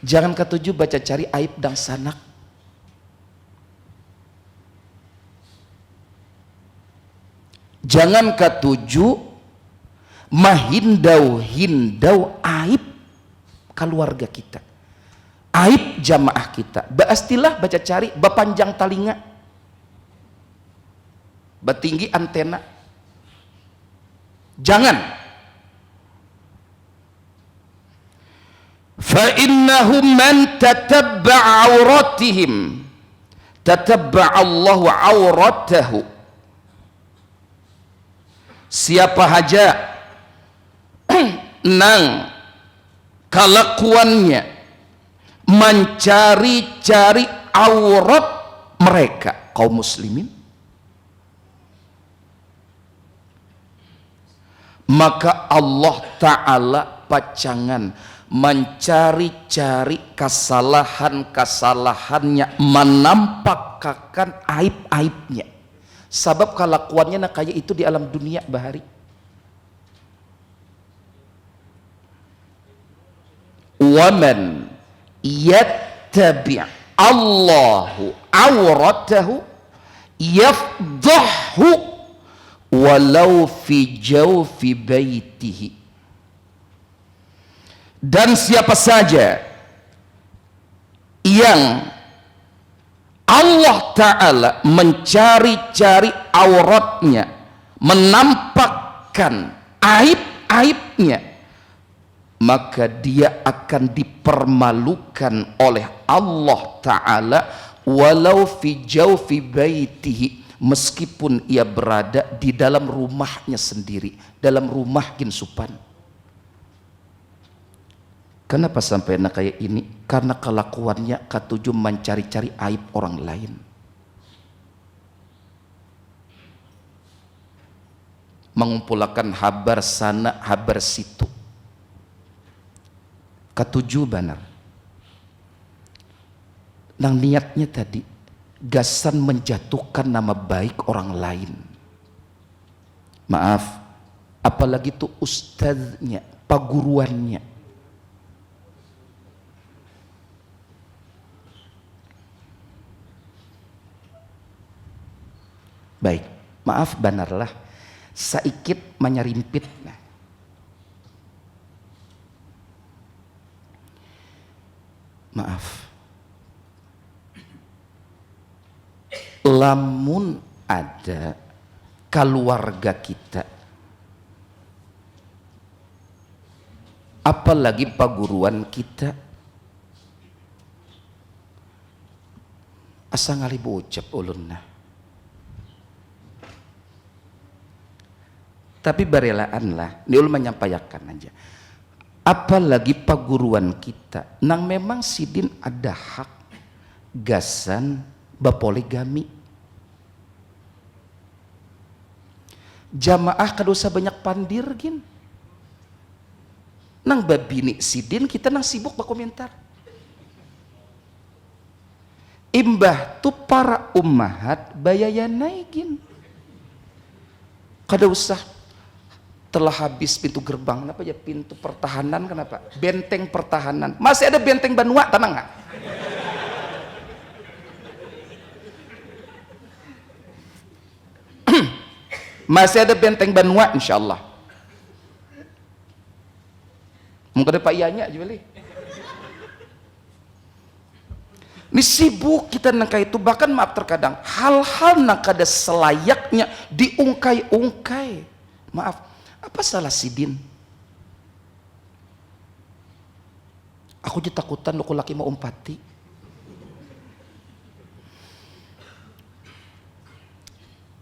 jangan ketujuh baca cari aib dan sanak. Jangan ketujuh mahindau-hindau aib keluarga kita, aib jamaah kita. Baastilah baca cari, bapanjang talinga, batinggi antena. Jangan. Fa innahum man tatabba'a auratihim tatabba'a Allahu auratahu. Siapa haja nang kelakuannya mencari-cari aurat mereka kaum muslimin, maka Allah Ta'ala pacangan mencari-cari kesalahan-kesalahannya, menampakkan aib-aibnya. Sebab kelakuannya nak kayak itu di alam dunia bahari. Waman yattabi' Allahu awratahu yafdahu walau fi jawfi baitihi. Dan siapa saja yang Allah Ta'ala mencari-cari auratnya, menampakkan aib-aibnya, maka dia akan dipermalukan oleh Allah Ta'ala walau fi jawfi baitihi, meskipun ia berada di dalam rumahnya sendiri, dalam rumah ginsupan. Kenapa sampai nak kayak ini? Karena kelakuannya ketujuh mencari-cari aib orang lain. Mengumpulkan habar sana, habar situ. Ketujuh benar. Nang niatnya tadi gasan menjatuhkan nama baik orang lain. Maaf, apalagi tuh ustadznya, paguruannya. Baik, maaf benarlah saikit menyerimpit. Maaf. Lamun ada keluarga kita, apalagi paguruan kita, asa ngali bocap ulunna. Tapi barelaan lah, diul menyampaikan aja. Apalagi paguruan kita, nang memang sidin ada hak gasan bapoligami. Jamaah kadosa banyak pandir gin. Nang babini sidin kita nang sibuk berkomentar. Imbah tu para ummahat bayayanai gin. Kada usah telah habis pintu gerbang, kenapa ya pintu pertahanan, kenapa benteng pertahanan, masih ada benteng Banua, tenang nggak? Masih ada benteng Banua insyaallah. Mungkin ada Pak Ianya juga. Ini sibuk kita nangka itu, bahkan maaf terkadang hal-hal nakada selayaknya diungkai-ungkai. Maaf, apa salah sidin? Aku jadi takutan lo laki mau umpati.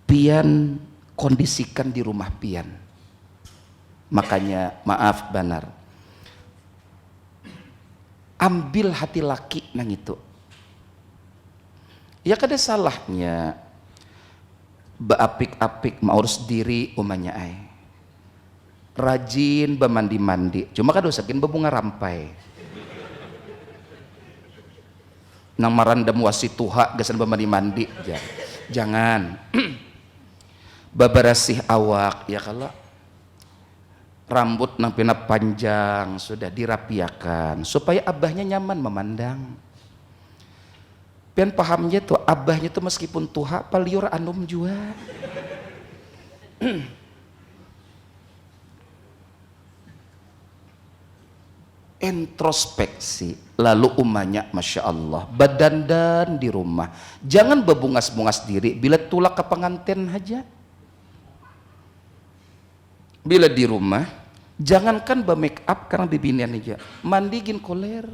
Pian kondisikan di rumah pian. Makanya maaf benar. Ambil hati laki nang itu. Ya kada salahnya beapik-apik maurus diri umanya ai. Rajin bemandi-mandi, cuma kada usakin bebunga rampai. Nang marandam wasituha gasan bemandi-mandi, jangan. Babarasih awak, ya kalau rambut nang pina panjang sudah dirapiakan supaya abahnya nyaman memandang. Pian pahamnya tuh abahnya tuh meskipun tuha paliur anum jua. introspeksi, lalu umanya Masya Allah badandan di rumah, jangan bebungas-bungas diri bila tulak ke pengantin aja. Bila di rumah jangankan be-make up karena bibinian aja, mandigin koler.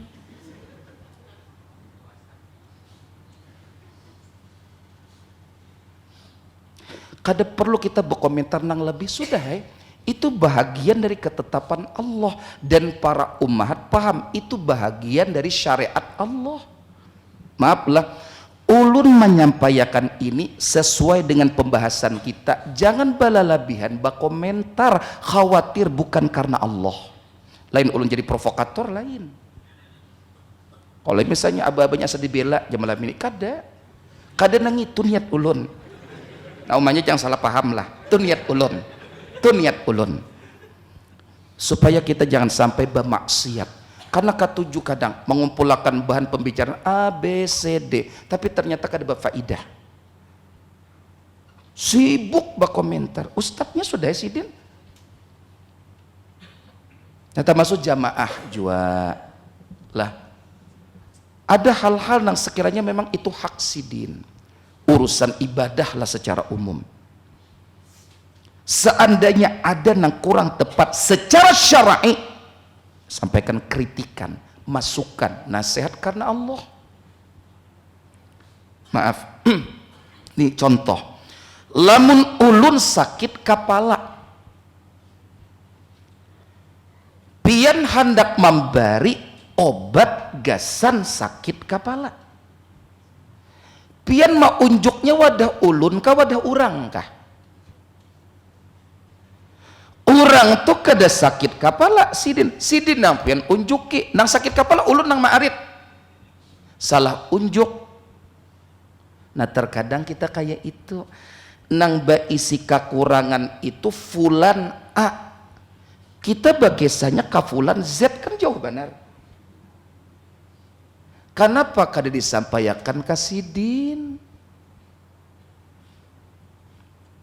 Kada perlu kita berkomentar nang lebih, sudah itu bahagian dari ketetapan Allah, dan para ummahat paham itu bahagian dari syariat Allah. Maaflah, ulun menyampaikan ini sesuai dengan pembahasan kita, jangan balalabihan berkomentar khawatir bukan karena Allah. Lain ulun jadi provokator lain. Kalau misalnya aba-abanya sedih bela jam malam ini, kada nang itu niat ulun. Namanya jangan salah paham lah, itu niat ulun, supaya kita jangan sampai bermaksiat. Karena ketujuh kadang mengumpulkan bahan pembicaraan A, B, C, D, tapi ternyata kada berfaedah. Sibuk berkomentar, ustadznya sudah sidin. Nah, termasuk jamaah juga lah. Ada hal-hal yang sekiranya memang itu hak sidin. Urusan ibadah lah secara umum. Seandainya ada yang kurang tepat secara syar'i, sampaikan kritikan, masukan, nasihat karena Allah. Maaf, ini contoh. Lamun ulun sakit kepala, pian hendak memberi obat gasan sakit kepala. Pian mau unjuknya wadah ulun kah wadah urang kah? Urang tuh kada sakit kepala sidin nang pian unjuki nang sakit kepala ulun nang maarit salah unjuk. Nah terkadang kita kayak itu nang baisi kekurangan itu fulan A, kita bagesanya ka fulan Z, kan jauh benar. Kenapa kada disampaikan ke sidin?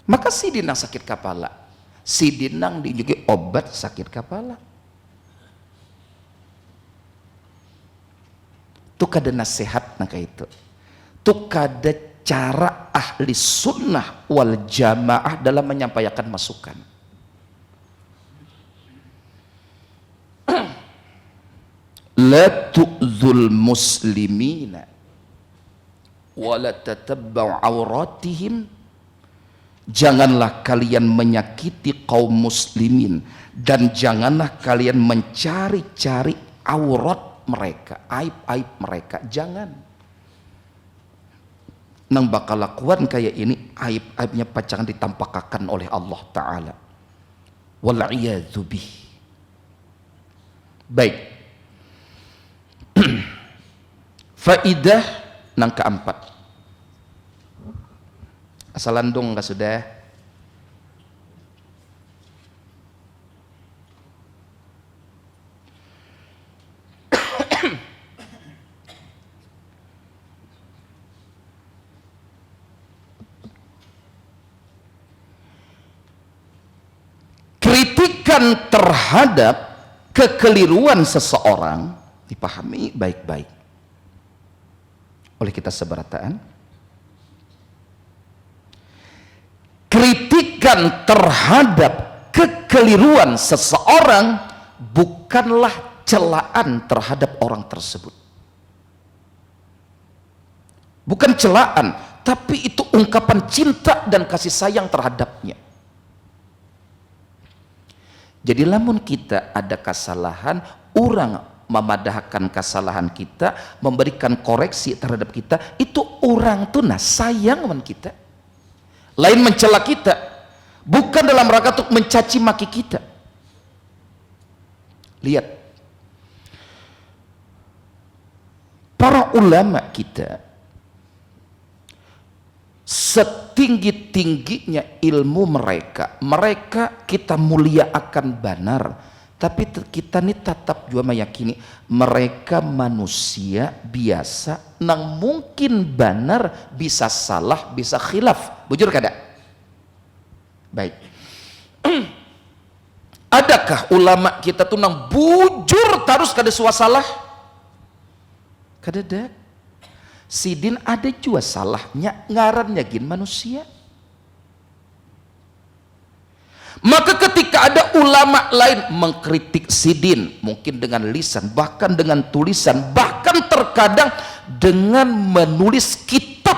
Maka sidin nang sakit kepala, sidin nang diunjuki obat sakit kepala. Tuh kada nasihat nang kayak itu. Tuh kada cara ahli sunnah wal jamaah dalam menyampaikan masukan. La tu'zul muslimina wa la tatabba'u auratihim, janganlah kalian menyakiti kaum muslimin dan janganlah kalian mencari-cari aurat mereka, aib-aib mereka, jangan. Nang bakal lakuan kayak ini, aib-aibnya pacangan ditampakkan oleh Allah Ta'ala. Wal'iyadzu bih. Baik. Faidah nang keempat, asalandung nggak sudah? Kritikan terhadap kekeliruan seseorang dipahami baik-baik oleh kita seberataan. Kritikan terhadap kekeliruan seseorang bukanlah celaan terhadap orang tersebut. Bukan celaan, tapi itu ungkapan cinta dan kasih sayang terhadapnya. Jadi lamun kita ada kesalahan, orang memadahkan kesalahan kita, memberikan koreksi terhadap kita, itu orang tuh sayang sama kita. Lain mencela kita, bukan dalam rangka untuk mencaci maki kita. Lihat, para ulama kita setinggi-tingginya ilmu mereka kita mulia akan benar. Tapi kita ini tetap juga meyakini mereka manusia biasa nang mungkin benar, bisa salah, bisa khilaf. Bujur kada? Baik. Adakah ulama kita tuh nang bujur terus kada salah? Kada ada. Sidin ada juga salahnya, ngarannya gin manusia. Maka ketika ada ulama lain mengkritik Sidin, mungkin dengan lisan, bahkan dengan tulisan, bahkan terkadang dengan menulis kitab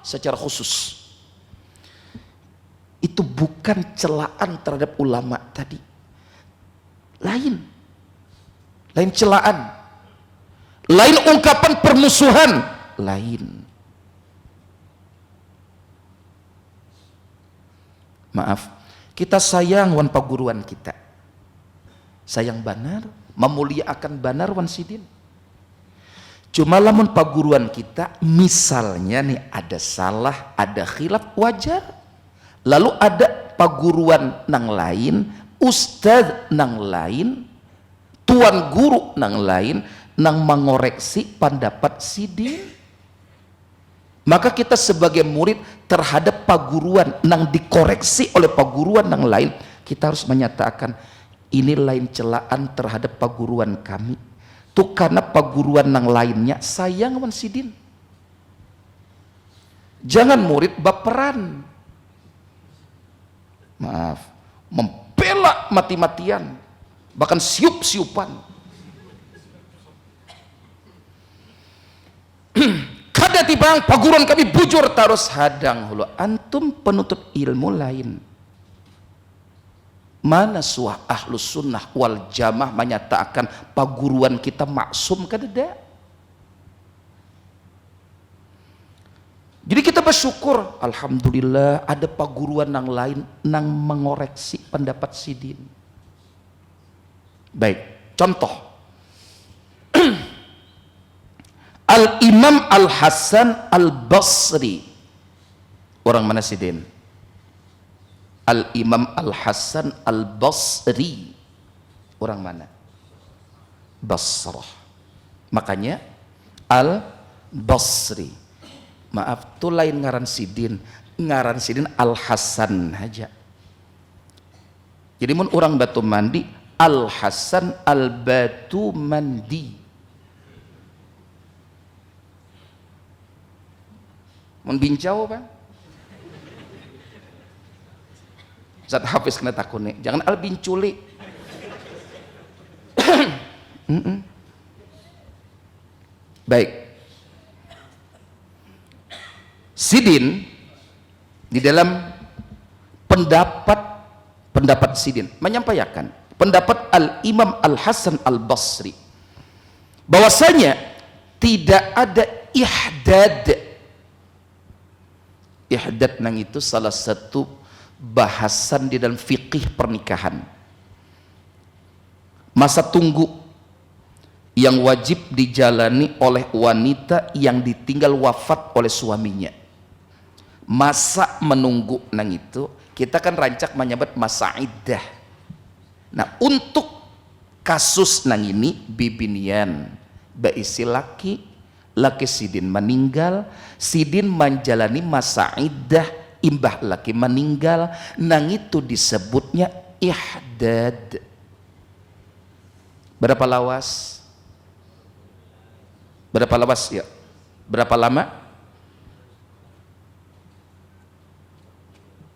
secara khusus, itu bukan celaan terhadap ulama tadi, lain celaan, lain ungkapan permusuhan, lain. Maaf, kita sayang wan paguruan kita, sayang banar, memuliakan banar wan Sidin. Cuma lamun paguruan kita misalnya nih ada salah, ada khilaf, wajar. Lalu ada paguruan nang lain, ustadz nang lain, tuan guru nang lain, nang mengoreksi pendapat Sidin. Maka kita sebagai murid terhadap paguruan nang dikoreksi oleh paguruan nang lain, kita harus menyatakan ini lain celaan terhadap paguruan kami. Tuh karena paguruan nang lainnya sayang wan Sidin. Jangan murid baperan. Maaf, membela mati-matian, bahkan siup-siupan. Kada tibang paguruan kami bujur terus hadang hulu. Antum penuntut ilmu lain. Mana suah ahlus sunnah wal jamaah menyatakan paguruan kita maksum kadeda? Jadi kita bersyukur, alhamdulillah ada paguruan nang lain nang mengoreksi pendapat Sidin. Baik, contoh Al-Imam Al-Hasan Al-Basri. Orang mana Sidin? Al-Imam Al-Hasan Al-Basri. Orang mana? Basrah. Makanya Al-Basri. Maaf, tuh lain ngaran Sidin. Ngaran Sidin Al-Hasan aja. Jadi mun orang batu mandi, Al-Hasan Al-Batu Mandi. Mun bincau Bang. Zat Hafiz kena takune, jangan al binculi. Baik. Sidin di dalam pendapat Sidin menyampaikan pendapat Al-Imam Al-Hasan Al-Basri bahwasanya tidak ada ihdad. Ihdad nang itu salah satu bahasan di dalam fikih pernikahan. Masa tunggu yang wajib dijalani oleh wanita yang ditinggal wafat oleh suaminya. Masa menunggu nang itu kita kan rancak menyebut masa iddah. Nah, untuk kasus nang ini bibinian baisi laki Sidin meninggal, Sidin menjalani masa iddah, imbah laki meninggal, nang itu disebutnya ihdad. Berapa lawas? Berapa lawas ya? Berapa lama?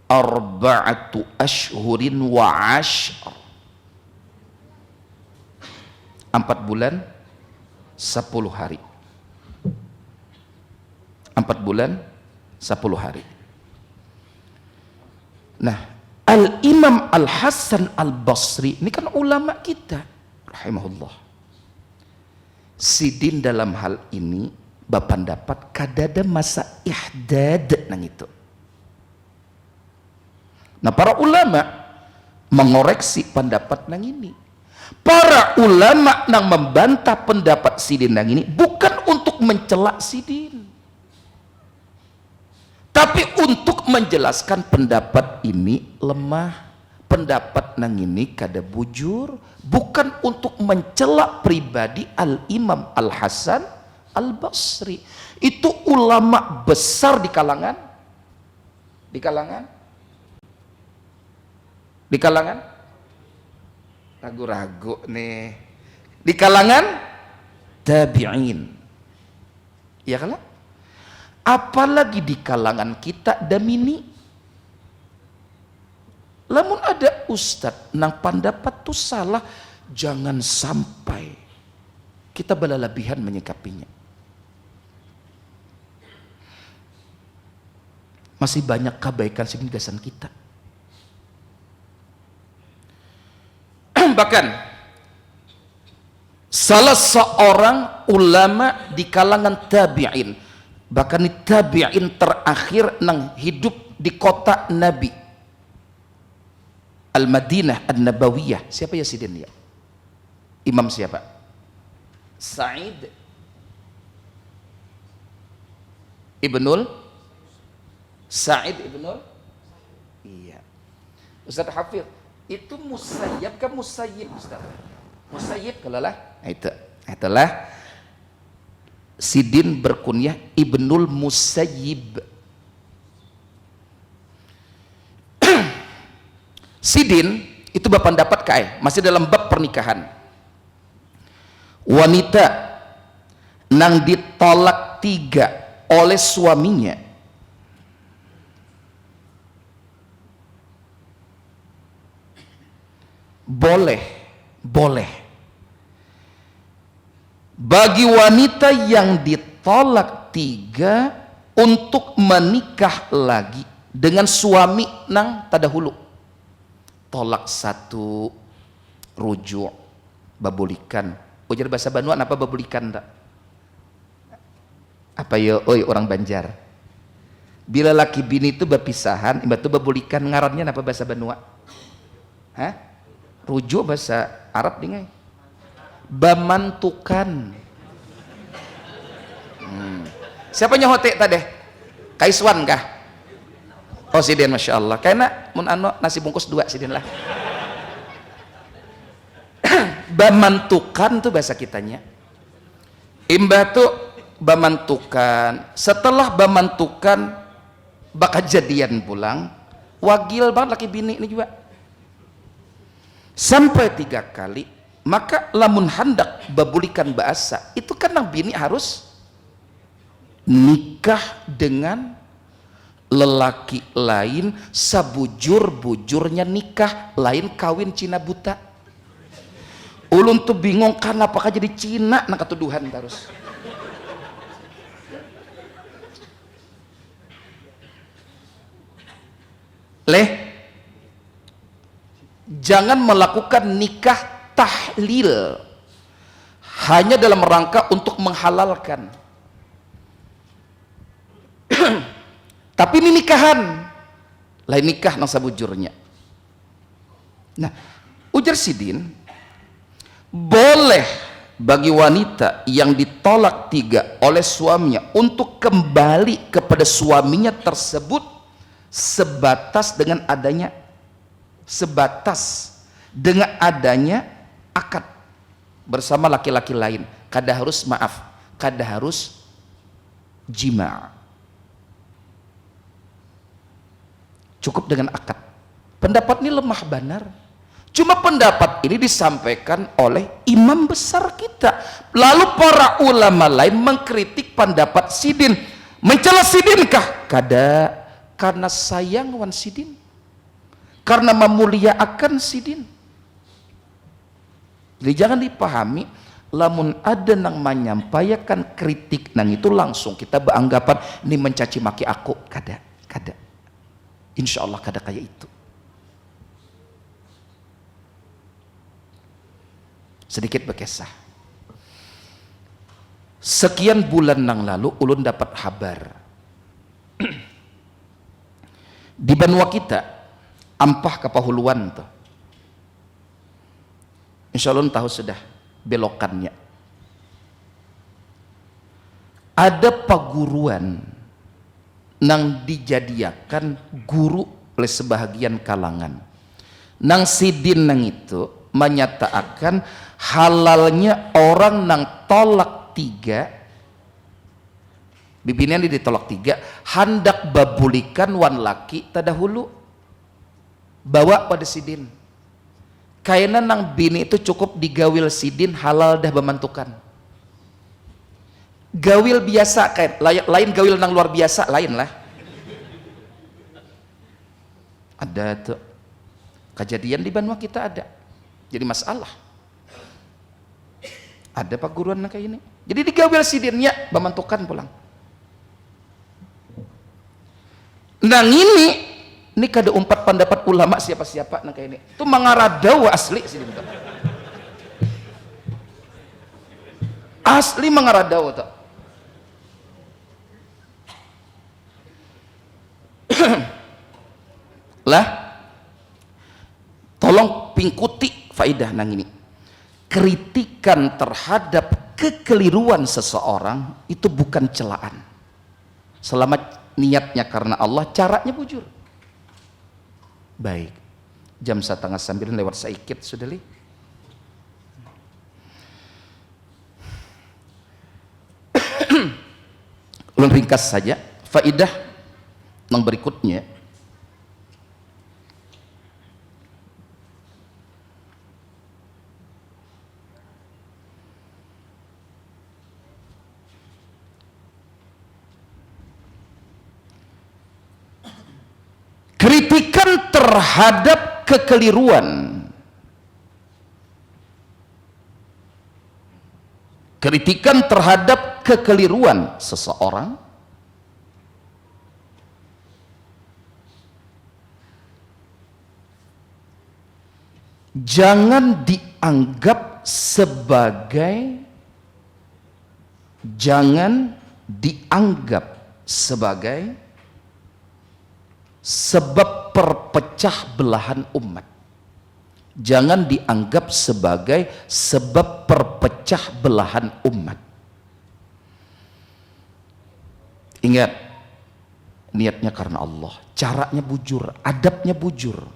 Arba'atu ashhurin wa 'ashr. 4 bulan 10 hari. 4 bulan 10 hari. Nah, Al-Imam Al-Hasan Al-Basri ini kan ulama kita rahimahullah. Sidin dalam hal ini berpendapat kadada masa ihdad nang itu. Nah, para ulama mengoreksi pendapat nang ini. Para ulama nang membantah pendapat Sidin nang ini bukan untuk mencela Sidin, tapi untuk menjelaskan pendapat ini lemah, pendapat nang ini kada bujur, bukan untuk mencela pribadi Al-Imam Al-Hasan Al-Basri. Itu ulama besar di kalangan ragu-ragu nih di kalangan tabi'in, ya kan? Apalagi di kalangan kita damini. Lamun ada ustad nang pendapat tuh salah, jangan sampai kita berlebihan menyikapinya. Masih banyak kebaikan segasan kita. Bahkan salah seorang ulama di kalangan tabi'in, bahkan tabi'in terakhir nang hidup di kota Nabi Al-Madinah An-Nabawiyah. Siapa ya sidin ya? Imam siapa? Sa'id Ibnul Sa'id Ibnul, iya. Ustaz Hafid, itu Musayyib kan Musayyib Ustaz? Musayyib kalau lah, itulah sidin berkunyah Ibnul Musayyib. Sidin itu berpendapat masih dalam bab pernikahan. Wanita nang ditolak 3 oleh suaminya, boleh bagi wanita yang ditolak 3 untuk menikah lagi dengan suami nang tadahulu. Tolak 1 rujuk, babulikan. Ujar bahasa Banuan apa babulikan tak? Apa ya oi orang Banjar? Bila laki bini itu berpisahan, itu babulikan, ngarannya apa bahasa Banua? Hah? Rujuk bahasa Arab dengai. Bamantukan. Siapa nyohote tadi? Kaiswan kah? Oh sidin, masya Allah. Karena mun ano nasi bungkus 2 sidin lah. Bamantukan tuh bahasa kitanya. Imbah tuh bamantukan. Setelah bamantukan bakal jadian pulang. Wagil banget laki bini ini juga. Sampai 3 kali. Maka lamun hendak babulikan bahasa itu kan nang bini harus nikah dengan lelaki lain, sabujur-bujurnya nikah, lain kawin Cina buta. Ulun tuh bingung apakah jadi Cina nak ketuduhan terus. Jangan melakukan nikah tahlil hanya dalam rangka untuk menghalalkan. Tapi ini nikahan, lain nikah nang sabujurnya. Nah, ujar sidin, boleh bagi wanita yang ditolak 3 oleh suaminya untuk kembali kepada suaminya tersebut sebatas dengan adanya akad bersama laki-laki lain. Kada harus jima'. Cukup dengan akad. Pendapat ini lemah benar. Cuma pendapat ini disampaikan oleh imam besar kita. Lalu para ulama lain mengkritik pendapat sidin. Mencela sidinkah? Kada, karena sayang wan sidin, karena memuliakan sidin. Jadi jangan dipahami lamun ada nang menyampaikan kritik nang itu langsung kita beranggapan ini mencaci maki aku. Kada. Insya Allah kada kayak itu. Sedikit berkisah. Sekian bulan nang lalu ulun dapat kabar di Banua kita ampah kepahuluan tuh. Insya Allah tahu sudah belokannya. Ada paguruan nang dijadiakan guru oleh sebahagian kalangan. Nang sidin nang itu menyatakan halalnya orang nang tolak 3, bibinian ditolak 3, hendak babulikan wan laki tadahulu bawa pada sidin. kayaknya nang bini itu cukup digawil sidin halal dah memantukan. Gawil biasa kayak lain gawil nang luar biasa lain lah. Ada tuh kejadian di Banua kita ada. Jadi masalah. Ada pak guruan nang kayak ini. Jadi digawil sidinnya memantukan pulang. Nang ini kada umpat pendapat ulama siapa-siapa nang kayak ini. Itu mangaradau asli sih itu. Asli mangaradau tuh. Lah, tolong pingkuti faidah nang ini. Kritikan terhadap kekeliruan seseorang itu bukan celaan. Selama niatnya karena Allah, caranya bujur. Baik, jam 8:30 lewat sedikit sudah li. Ulun ringkas saja faidah yang berikutnya. Kritikan terhadap kekeliruan, kritikan terhadap kekeliruan seseorang jangan dianggap sebagai sebab perpecah belahan umat. Jangan dianggap sebagai sebab perpecah belahan umat. Ingat, niatnya karena Allah, caranya bujur, adabnya bujur.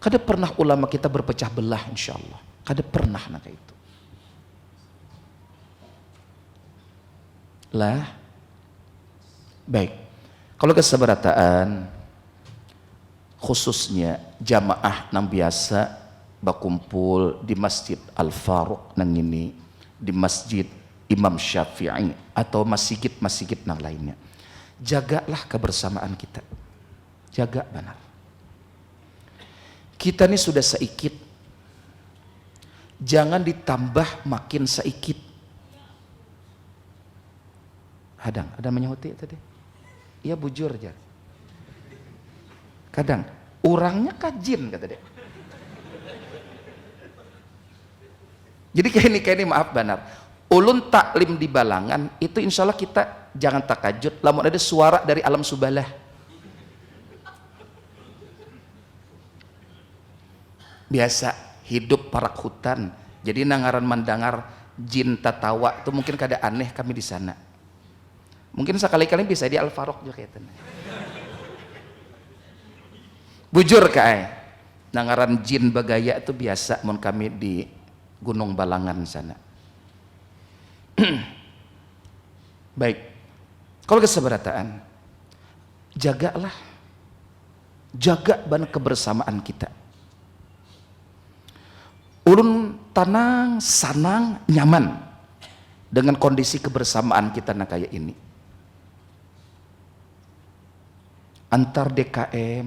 Kada pernah ulama kita berpecah belah, insya Allah. Kada pernah nak itu. Lah, baik. Kalau keseberataan, khususnya jamaah nang biasa berkumpul di Masjid Al-Faruq nang ini, di Masjid Imam Syafi'i atau masjid-masjid nang lainnya, jagalah kebersamaan kita. Jaga benar. Kita ini sudah seikit, jangan ditambah makin seikit. Ada menyahuti tadi? Iya bujur aja. Kadang orangnya kajin kata dia. Jadi kayak ini maaf benar. Ulun taklim di Balangan itu insya Allah kita jangan takajud. Lamun ada suara dari alam subalah. Biasa hidup parak hutan. Jadi nangaran mendengar jin tatawa itu mungkin kada aneh kami di sana. Mungkin sekali-kali bisa di Al-Faruq juga itu. Bujur kae. Nangaran jin bagaya itu biasa mun kami di Gunung Balangan sana. Baik. Kalau keseberataan, jagalah. Jaga ban kebersamaan kita. Ulun tenang, sanang, nyaman dengan kondisi kebersamaan kita nah kayak ini. Antar DKM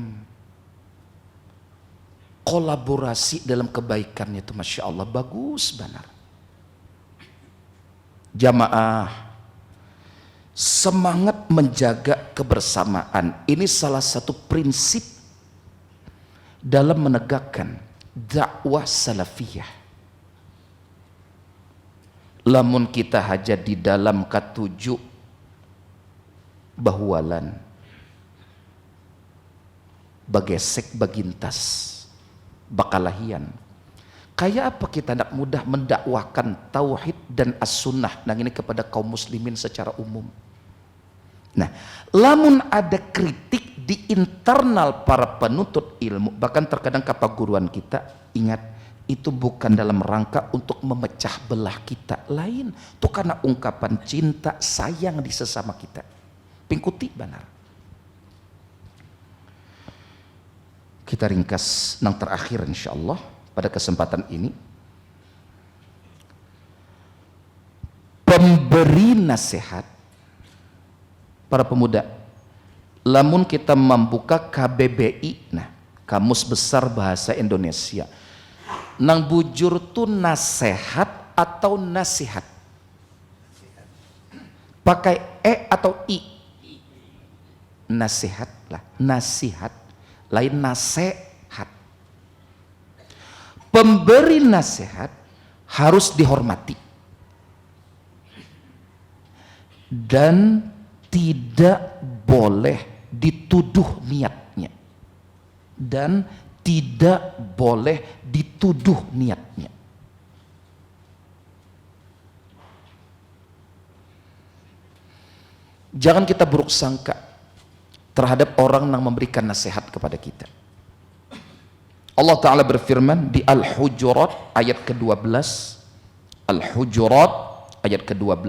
kolaborasi dalam kebaikannya itu Masya Allah bagus benar. Jamaah semangat menjaga kebersamaan ini salah satu prinsip dalam menegakkan dakwah salafiyah. Lamun kita haja di dalam katuju bahualan bagesek bagintas bakalahian. Kayak apa kita nak mudah mendakwahkan tauhid dan as-sunnah nang ini kepada kaum muslimin secara umum. Nah, lamun ada kritik di internal para penuntut ilmu, bahkan terkadang kepaguruan kita, ingat itu bukan dalam rangka untuk memecah belah kita, lain itu karena ungkapan cinta sayang di sesama kita. Pingkuti benar. Kita ringkas yang terakhir insyaallah pada kesempatan ini. Pemberi nasihat, para pemuda, lamun kita membuka KBBI, nah Kamus Besar Bahasa Indonesia, nang bujur tuh nasihat atau nasihat? Pakai atau i? Nasihat lah, nasihat, lain nasehat. Pemberi nasihat harus dihormati dan tidak boleh dituduh niatnya, dan tidak boleh dituduh niatnya. Jangan kita buruk sangka terhadap orang yang memberikan nasihat kepada kita. Allah Ta'ala berfirman di Al-Hujurat ayat ke-12, Al-Hujurat ayat ke-12,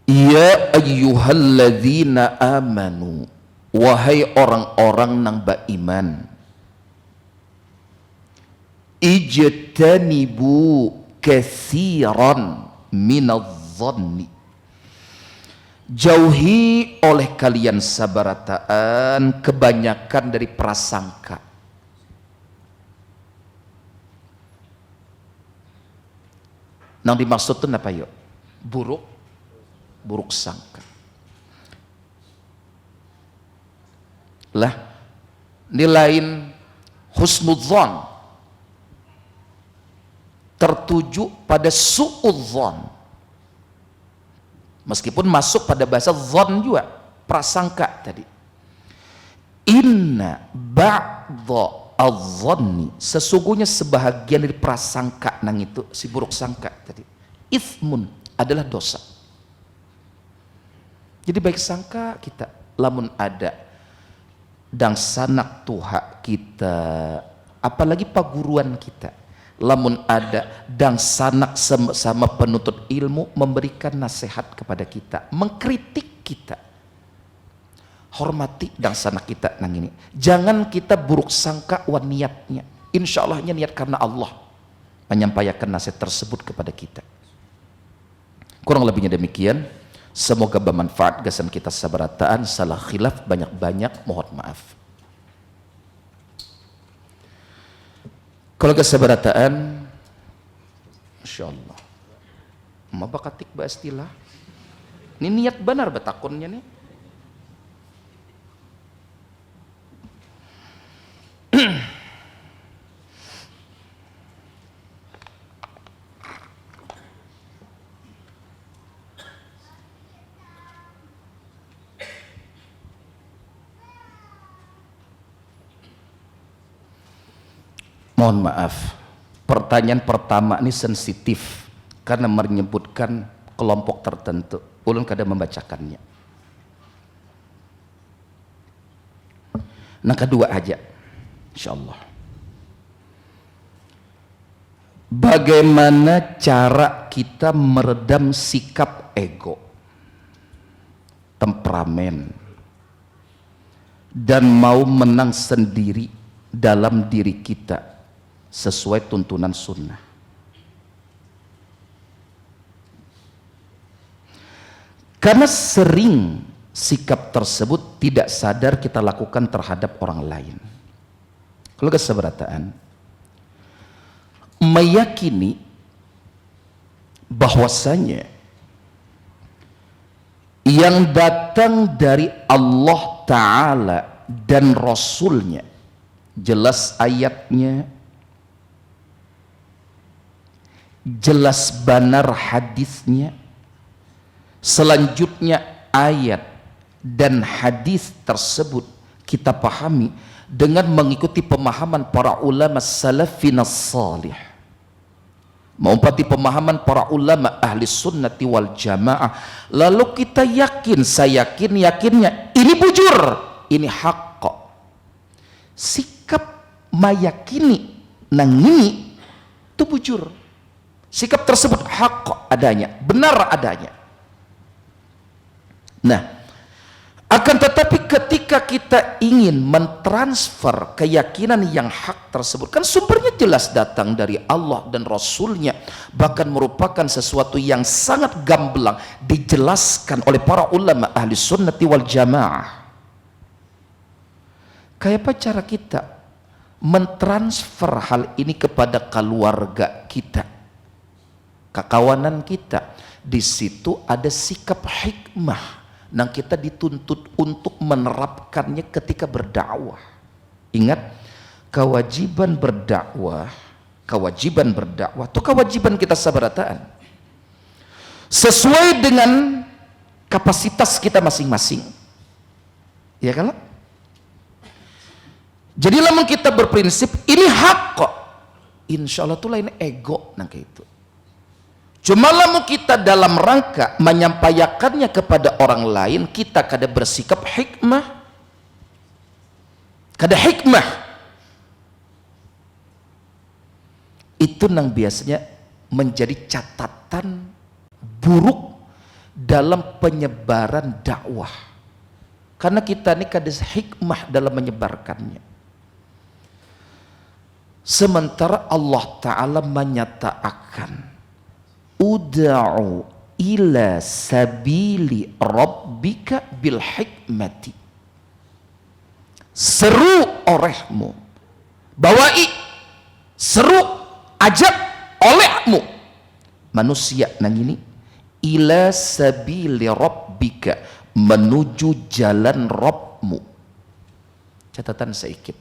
Ya ayyuhalladzina amanu, wahai orang-orang yang beriman, ijtanibu katsiran minadh-dhanni, jauhi oleh kalian sabarataan kebanyakan dari prasangka. Yang dimaksud itu apa yuk? Buruk sangka. Lah, nilai husnudzon tertuju pada suudzon, meskipun masuk pada bahasa zon juga, prasangka tadi. Inna ba'dha adh-dhanni, sesungguhnya sebahagian dari prasangka nang itu, si buruk sangka tadi, itsmun, adalah dosa. Jadi baik sangka kita lamun ada dang sanak tuha kita, apalagi paguruan kita, lamun ada dang sanak sama penuntut ilmu memberikan nasihat kepada kita, mengkritik kita, hormati dang sanak kita nang ini. Jangan kita buruk sangka wan niatnya. Insya Allahnya niat karena Allah menyampaikan nasihat tersebut kepada kita. Kurang lebihnya demikian. Semoga bermanfaat gasan kita sabarataan. Salah khilaf banyak-banyak, mohon maaf. Kalau kesabarataan, Masya Allah, ma bakatik ba istilah ini niat benar betakunnya nih. Mohon maaf, pertanyaan pertama ini sensitif karena menyebutkan kelompok tertentu. Ulun kada membacakannya. Nah, kedua aja, insya Allah. Bagaimana cara kita meredam sikap ego, temperamen, dan mau menang sendiri dalam diri kita sesuai tuntunan sunnah? Karena sering sikap tersebut tidak sadar kita lakukan terhadap orang lain. Kalau kesabarataan, meyakini bahwasanya yang datang dari Allah Ta'ala dan Rasulnya, jelas ayatnya, jelas benar hadisnya, selanjutnya ayat dan hadis tersebut kita pahami dengan mengikuti pemahaman para ulama salafin salih, mengumpati pemahaman para ulama ahli sunnati wal jamaah, lalu kita yakin, saya yakinnya ini bujur, ini hak. Sikap meyakini nang ini itu bujur, sikap tersebut hak adanya, benar adanya. Nah, Akan tetapi ketika kita ingin mentransfer keyakinan yang hak tersebut, kan sumbernya jelas datang dari Allah dan Rasulnya, bahkan merupakan sesuatu yang sangat gamblang dijelaskan oleh para ulama ahli sunnati wal jamaah. Kayak apa cara kita mentransfer hal ini kepada keluarga kita, kekawanan kita? Di situ ada sikap hikmah yang kita dituntut untuk menerapkannya ketika berdakwah. Ingat, kewajiban berdakwah itu kewajiban kita sabarataan sesuai dengan kapasitas kita masing-masing, ya kan? Jadi lama kita berprinsip ini hak kok, insya Allah itu lain ego nangka itu. Cuma lama kita dalam rangka menyampaikannya kepada orang lain, kita kada bersikap hikmah, kada hikmah. Itu yang biasanya menjadi catatan buruk dalam penyebaran dakwah, karena kita ini kada hikmah dalam menyebarkannya. Sementara Allah Ta'ala menyatakan ud'u ila sabili rabbika bil hikmati, seru olehmu, bawai, seru, ajak olehmu manusia nang ini ila sabili rabbika, menuju jalan Rabbmu. Catatan sedikit,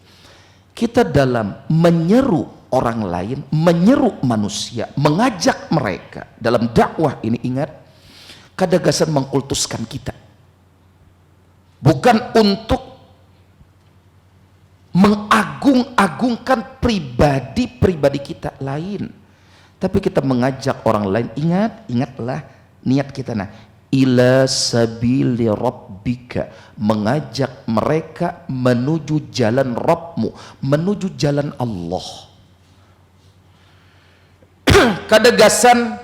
kita dalam menyeru orang lain, menyeru manusia, mengajak mereka dalam dakwah ini, ingat, kadagasan mengkultuskan kita, bukan untuk mengagung-agungkan pribadi kita lain, tapi kita mengajak orang lain. Ingatlah niat kita, nah ila sabili rabbika, mengajak mereka menuju jalan Rabbmu, menuju jalan Allah. Kadagasan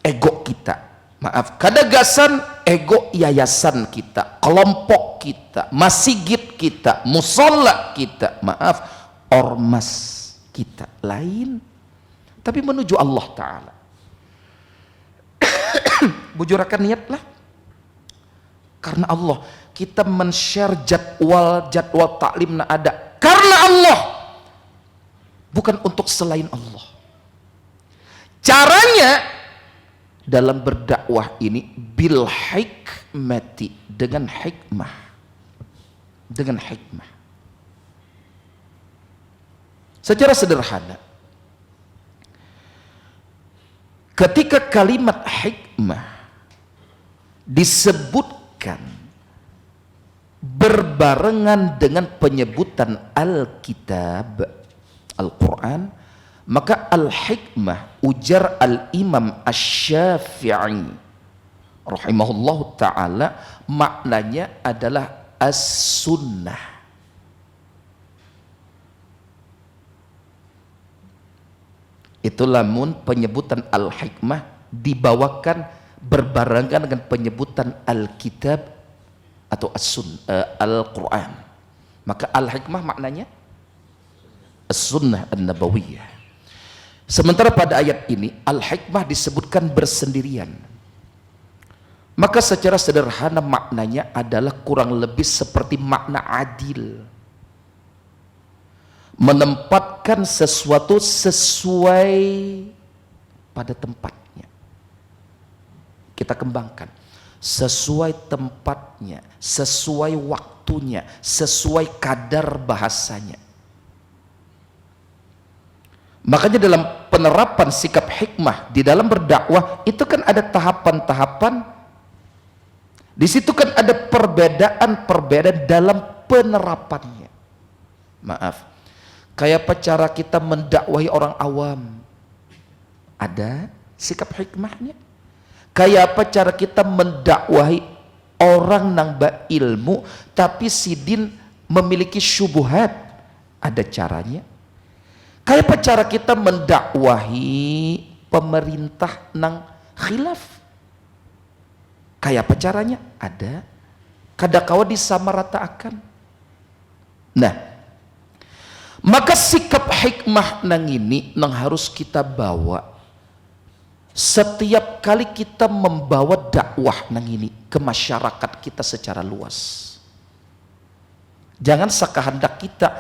ego kita, maaf, kadagasan ego yayasan kita, kelompok kita, masjid kita, musola kita, maaf, ormas kita lain, tapi menuju Allah Ta'ala. Bujurakan niatlah karena Allah, kita men-share jadwal taklim na ada karena Allah, bukan untuk selain Allah. Caranya dalam berdakwah ini bil hikmati, dengan hikmah, dengan hikmah. Secara sederhana, ketika kalimat hikmah disebutkan berbarengan dengan penyebutan Alkitab, Al-Quran, maka al-hikmah, ujar al-imam asy-Syafi'i rahimahullahu ta'ala, maknanya adalah as-sunnah. Itu lamun penyebutan al-hikmah dibawakan berbarengan dengan penyebutan al-kitab atau al-Quran, maka al-hikmah maknanya as-sunnah an-nabawiyah. Sementara pada ayat ini al-hikmah disebutkan bersendirian, maka secara sederhana maknanya adalah kurang lebih seperti makna adil, menempatkan sesuatu sesuai pada tempatnya. Kita kembangkan sesuai tempatnya, sesuai waktunya, sesuai kadar bahasanya. Makanya dalam penerapan sikap hikmah di dalam berdakwah itu kan ada tahapan-tahapan. Di situ kan ada perbedaan dalam penerapannya. Maaf, kayak apa cara kita mendakwahi orang awam? Ada sikap hikmahnya. Kayak apa cara kita mendakwahi orang nang berilmu tapi sidin memiliki syubhat? Ada caranya. Kayak apa cara kita mendakwahi pemerintah nang khilaf? Kayak apa caranya? Ada kada kawa disamaratakan. Nah, maka sikap hikmah nang ini nang harus kita bawa setiap kali kita membawa dakwah nang ini ke masyarakat kita secara luas. Jangan sakahandak kita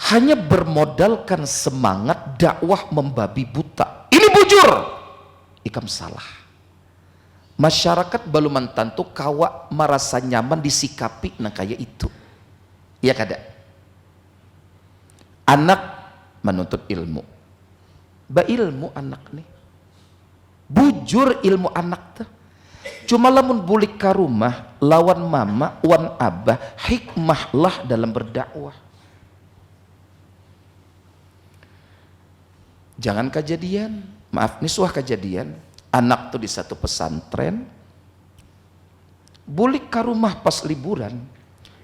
hanya bermodalkan semangat dakwah membabi buta. Ini bujur, ikam salah. Masyarakat baluman tantu kawa merasa nyaman disikapi nah kayak itu. Ya kada. Anak menuntut ilmu. Ba ilmu anak nih. Bujur ilmu anak tuh. Cuma lamun bulik ka rumah lawan mama wan abah hikmahlah dalam berdakwah. Jangan kejadian, maaf nih suah kejadian, anak tuh di satu pesantren bulik ka rumah pas liburan,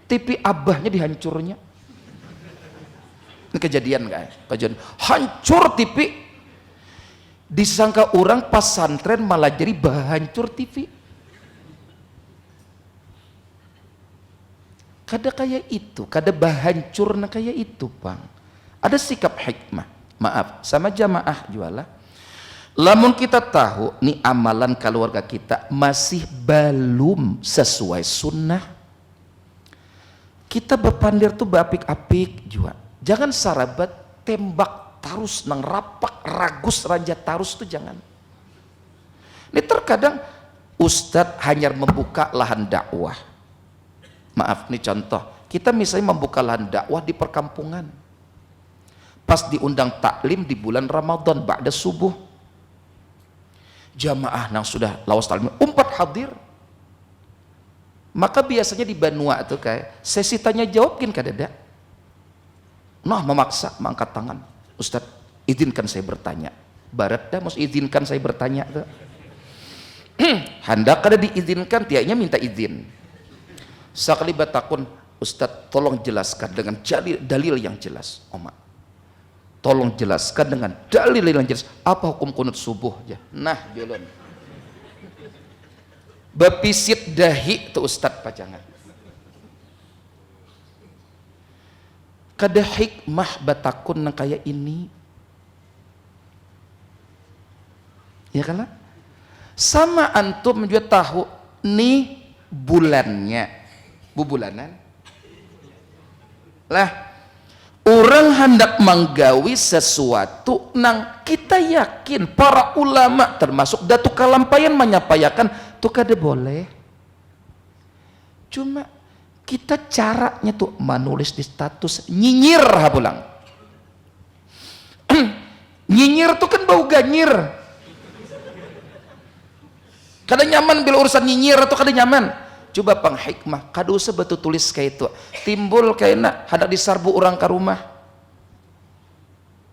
TV abahnya dihancurnya. Ini kejadian guys, kejadian hancur TV. Disangka orang pesantren malah jadi hancur TV. Kada kayak itu, kada hancur na kayak itu, Bang. Ada sikap hikmah. Maaf, sama jamaah jualah. Lamun kita tahu nih amalan keluarga kita masih belum sesuai sunnah, kita berpandir tuh bapik-apik juga. Jangan sarabat tembak tarus nang rapak ragus raja tarus tuh jangan. Ini terkadang ustadz hanya membuka lahan dakwah. Maaf nih contoh, kita misalnya membuka lahan dakwah di perkampungan. Pas diundang taklim di bulan Ramadan ba'da subuh, jamaah nang sudah lawas taklim umpat hadir, maka biasanya di Banua tuh kayak sesi tanya jawabin kadada. Nah memaksa mengangkat tangan, Ustadz izinkan saya bertanya. Barat dah mus izinkan saya bertanya tuh. Hendak kada diizinkan tiaknya minta izin. Sakali batakun, Ustadz tolong jelaskan dengan dalil yang jelas. Oma, tolong jelaskan dengan dalil yang jelas apa hukum kunut subuh ya. Nah jolon bepisit dahi tuh Ustadz pajangan. Kada hikmah batakun nang kayak ini ya kan lah? Sama antum juga tahu nih bulannya bulanan lah. Orang hendak menggawi sesuatu nang kita yakin para ulama termasuk Datuk Kalampayan menyampaikan tuh kada boleh. Cuma kita caranya tuh menulis di status nyinyir habulang. Nyinyir tuh kan bau ganyir. Kada nyaman bila urusan nyinyir atau kada nyaman. Coba pang hikmah, kada usah betul tulis kayak itu. Timbul kayaknya hendak diserbu orang ke rumah.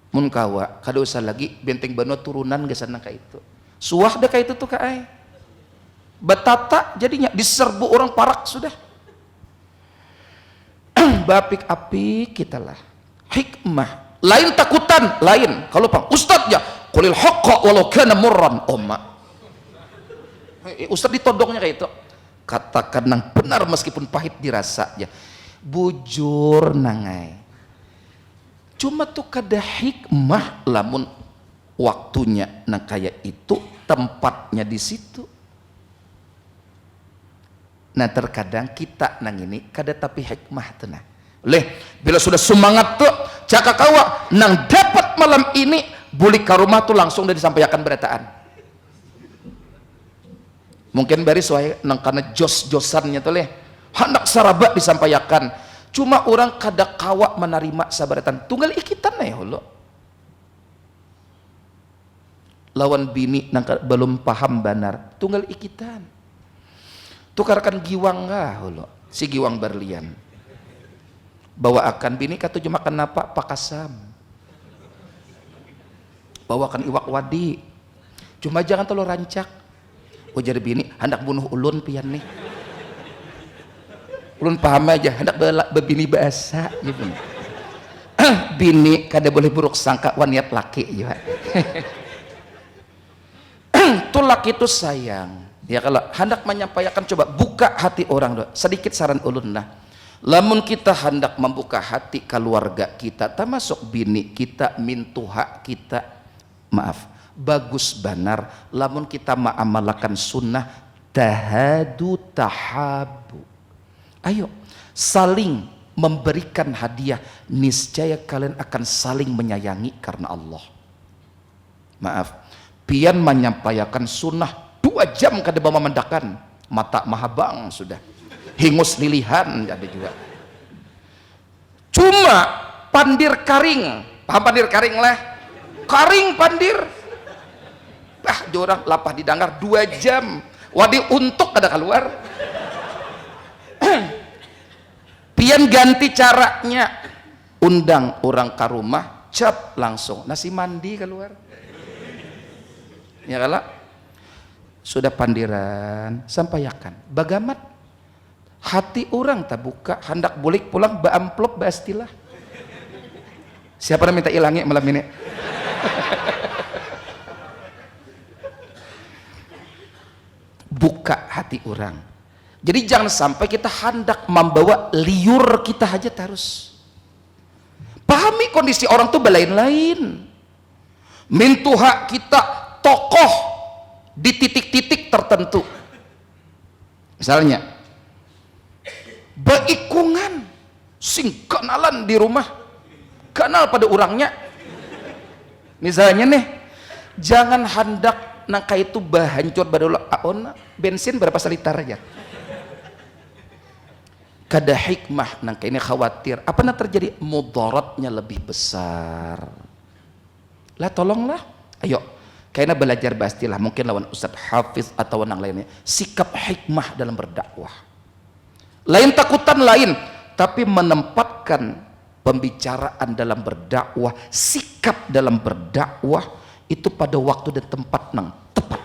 Mun kawa, kada usah lagi benteng bano turunan ke sana kayak itu. Suah dah kayak itu tuh kae. Betata jadinya diserbu orang parak sudah. Bapik api kita lah. Hikmah. Lain takutan, lain. Kalau pang ustadz ya, qulil haqqa walau kana murran umma. Ustadz ditodongnya kayak itu. Katakan nang benar meskipun pahit dirasanya. Bujur nangai. Cuma tuh kada hikmah lamun waktunya nang kayak itu, tempatnya di situ. Nah terkadang kita nang ini kada tapi hikmah tenah. Leh bila sudah semangat tuh cakap kawa nang dapat malam ini bulik ke rumah tuh langsung udah disampaikan berataan. Mungkin bari soalnya nang karena jos-josannya tuh leh hendak sarabat disampaikan. Cuma orang kada kawa menerima sabaratan tunggal ikitan ya Allah. Lawan bini nang belum paham benar tunggal ikitan. Tukarkan giwang lah Allah. Si giwang berlian. Bawa akan bini kata cuma makan apa pakasam. Bawakan iwak wadi. Cuma jangan terlalu rancak. Ujar bini hendak bunuh ulun pian nih. Ulun paham aja hendak bebini bahasa gitu. Bini kada boleh buruk sangka waniat laki juga. Tuh laki itu sayang Ya kalau hendak menyampaikan, coba buka hati orang doa. Sedikit saran ulun lah. Lamun kita hendak membuka hati keluarga kita, termasuk bini kita, mintuha kita, maaf, bagus benar. Lamun kita mengamalkan sunnah tahadu tahabu. Ayo saling memberikan hadiah, niscaya kalian akan saling menyayangi karena Allah. Maaf, pian menyampaikan sunnah 2 jam kada bawa memendakan mata mahabang sudah hingus lilihan ada juga. Cuma pandir karing, paham pandir karing lah, karing pandir jorang lapah didangar 2 jam wadi untuk ada keluar. Pian ganti caranya, undang orang ke rumah, cap langsung nasi mandi keluar. Ya kalau sudah pandiran, sampaikan bagaimana hati orang tak buka, hendak bulik pulang ba amplop ba astilah. Siapa yang minta ilangi malam ini? Buka hati orang. Jadi jangan sampai kita hendak membawa liur kita aja terus. Pahami kondisi orang tuh belain-lain. Mintuha kita tokoh di titik-titik tertentu. Misalnya baikungan sing kenalan di rumah, kenal pada orangnya. Misalnya nih, jangan hendak nangka itu bahancur badula aona bensin berapa seliter aja. Kada hikmah nangka ini khawatir apa yang terjadi, mudaratnya lebih besar. Lah tolonglah, ayo kayaknya belajar pastilah, mungkin lawan Ustadz Hafiz atau yang lainnya, sikap hikmah dalam berdakwah. Lain takutan lain, tapi menempatkan pembicaraan dalam berdakwah, sikap dalam berdakwah itu pada waktu dan tempat nang tepat.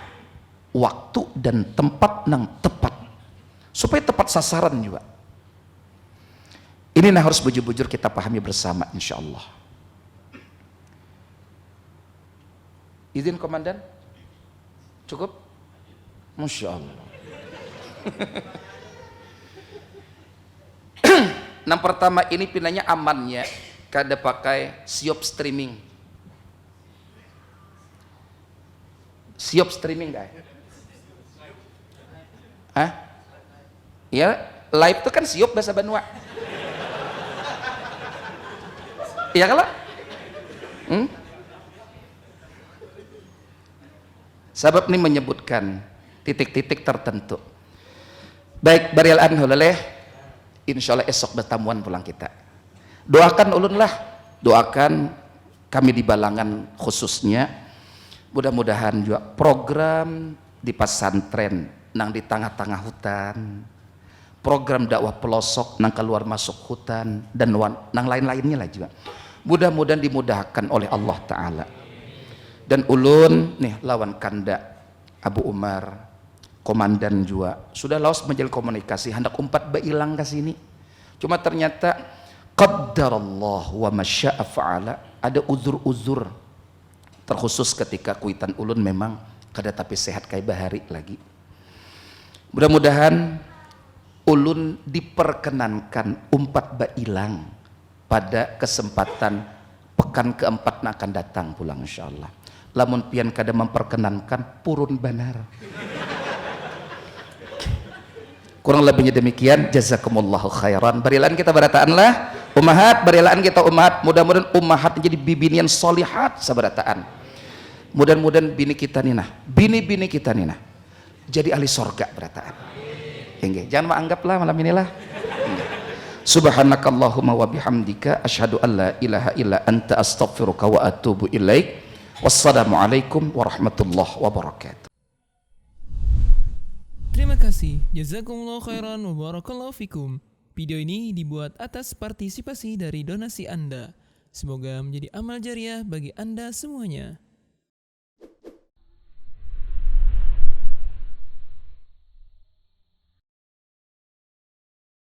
Waktu dan tempat nang tepat. Supaya tepat sasaran juga. Ini harus bujur-bujur kita pahami bersama insyaallah. Izin komandan? Cukup? Masya Allah. Yang pertama ini pinanya amannya kada pakai siop streaming. Siop streaming gak? Hah? Ya live itu kan siop bahasa Banua. Iya kalau? Sebab ini menyebutkan titik-titik tertentu. Baik, barial anhululeh, insya Allah esok bertamuan pulang kita. Doakan ulun lah, doakan kami di Balangan khususnya. Mudah-mudahan juga program di pesantren nang di tengah-tengah hutan, program dakwah pelosok nang keluar masuk hutan dan nang lain-lainnya lah juga. Mudah-mudahan dimudahkan oleh Allah Ta'ala. Dan ulun nih lawan kanda Abu Umar komandan juga sudah laos menjalin komunikasi hendak umpat bailang ke sini, cuma ternyata qaddarallah wa masya'a fa'ala, ada uzur-uzur terkhusus ketika kuitan ulun memang kada tapi sehat kayak bahari lagi. Mudah-mudahan ulun diperkenankan umpat bailang pada kesempatan pekan keempat yang akan datang pulang insyaallah. Lamun pian kada memperkenankan purun banar. Kurang lebihnya demikian, jazakumullahu khairan. Barilaan kita barataan umahat, barilaan kita umahat, mudah-mudahan umahat menjadi bibinian solihat sabarataan. Mudah-mudahan bini kita nina, bini-bini kita nina jadi ahli sorga barataan. Hingga jangan menganggaplah malam inilah. Subhanakallahumma wa bihamdika asyhadu an la ilaha illa anta astaghfiruka wa atubu ilaik. Wassalamualaikum warahmatullahi wabarakatuh. Terima kasih. Jazakumullah khairan wa barakallahu fikum. Video ini dibuat atas partisipasi dari donasi Anda. Semoga menjadi amal jariah bagi Anda semuanya.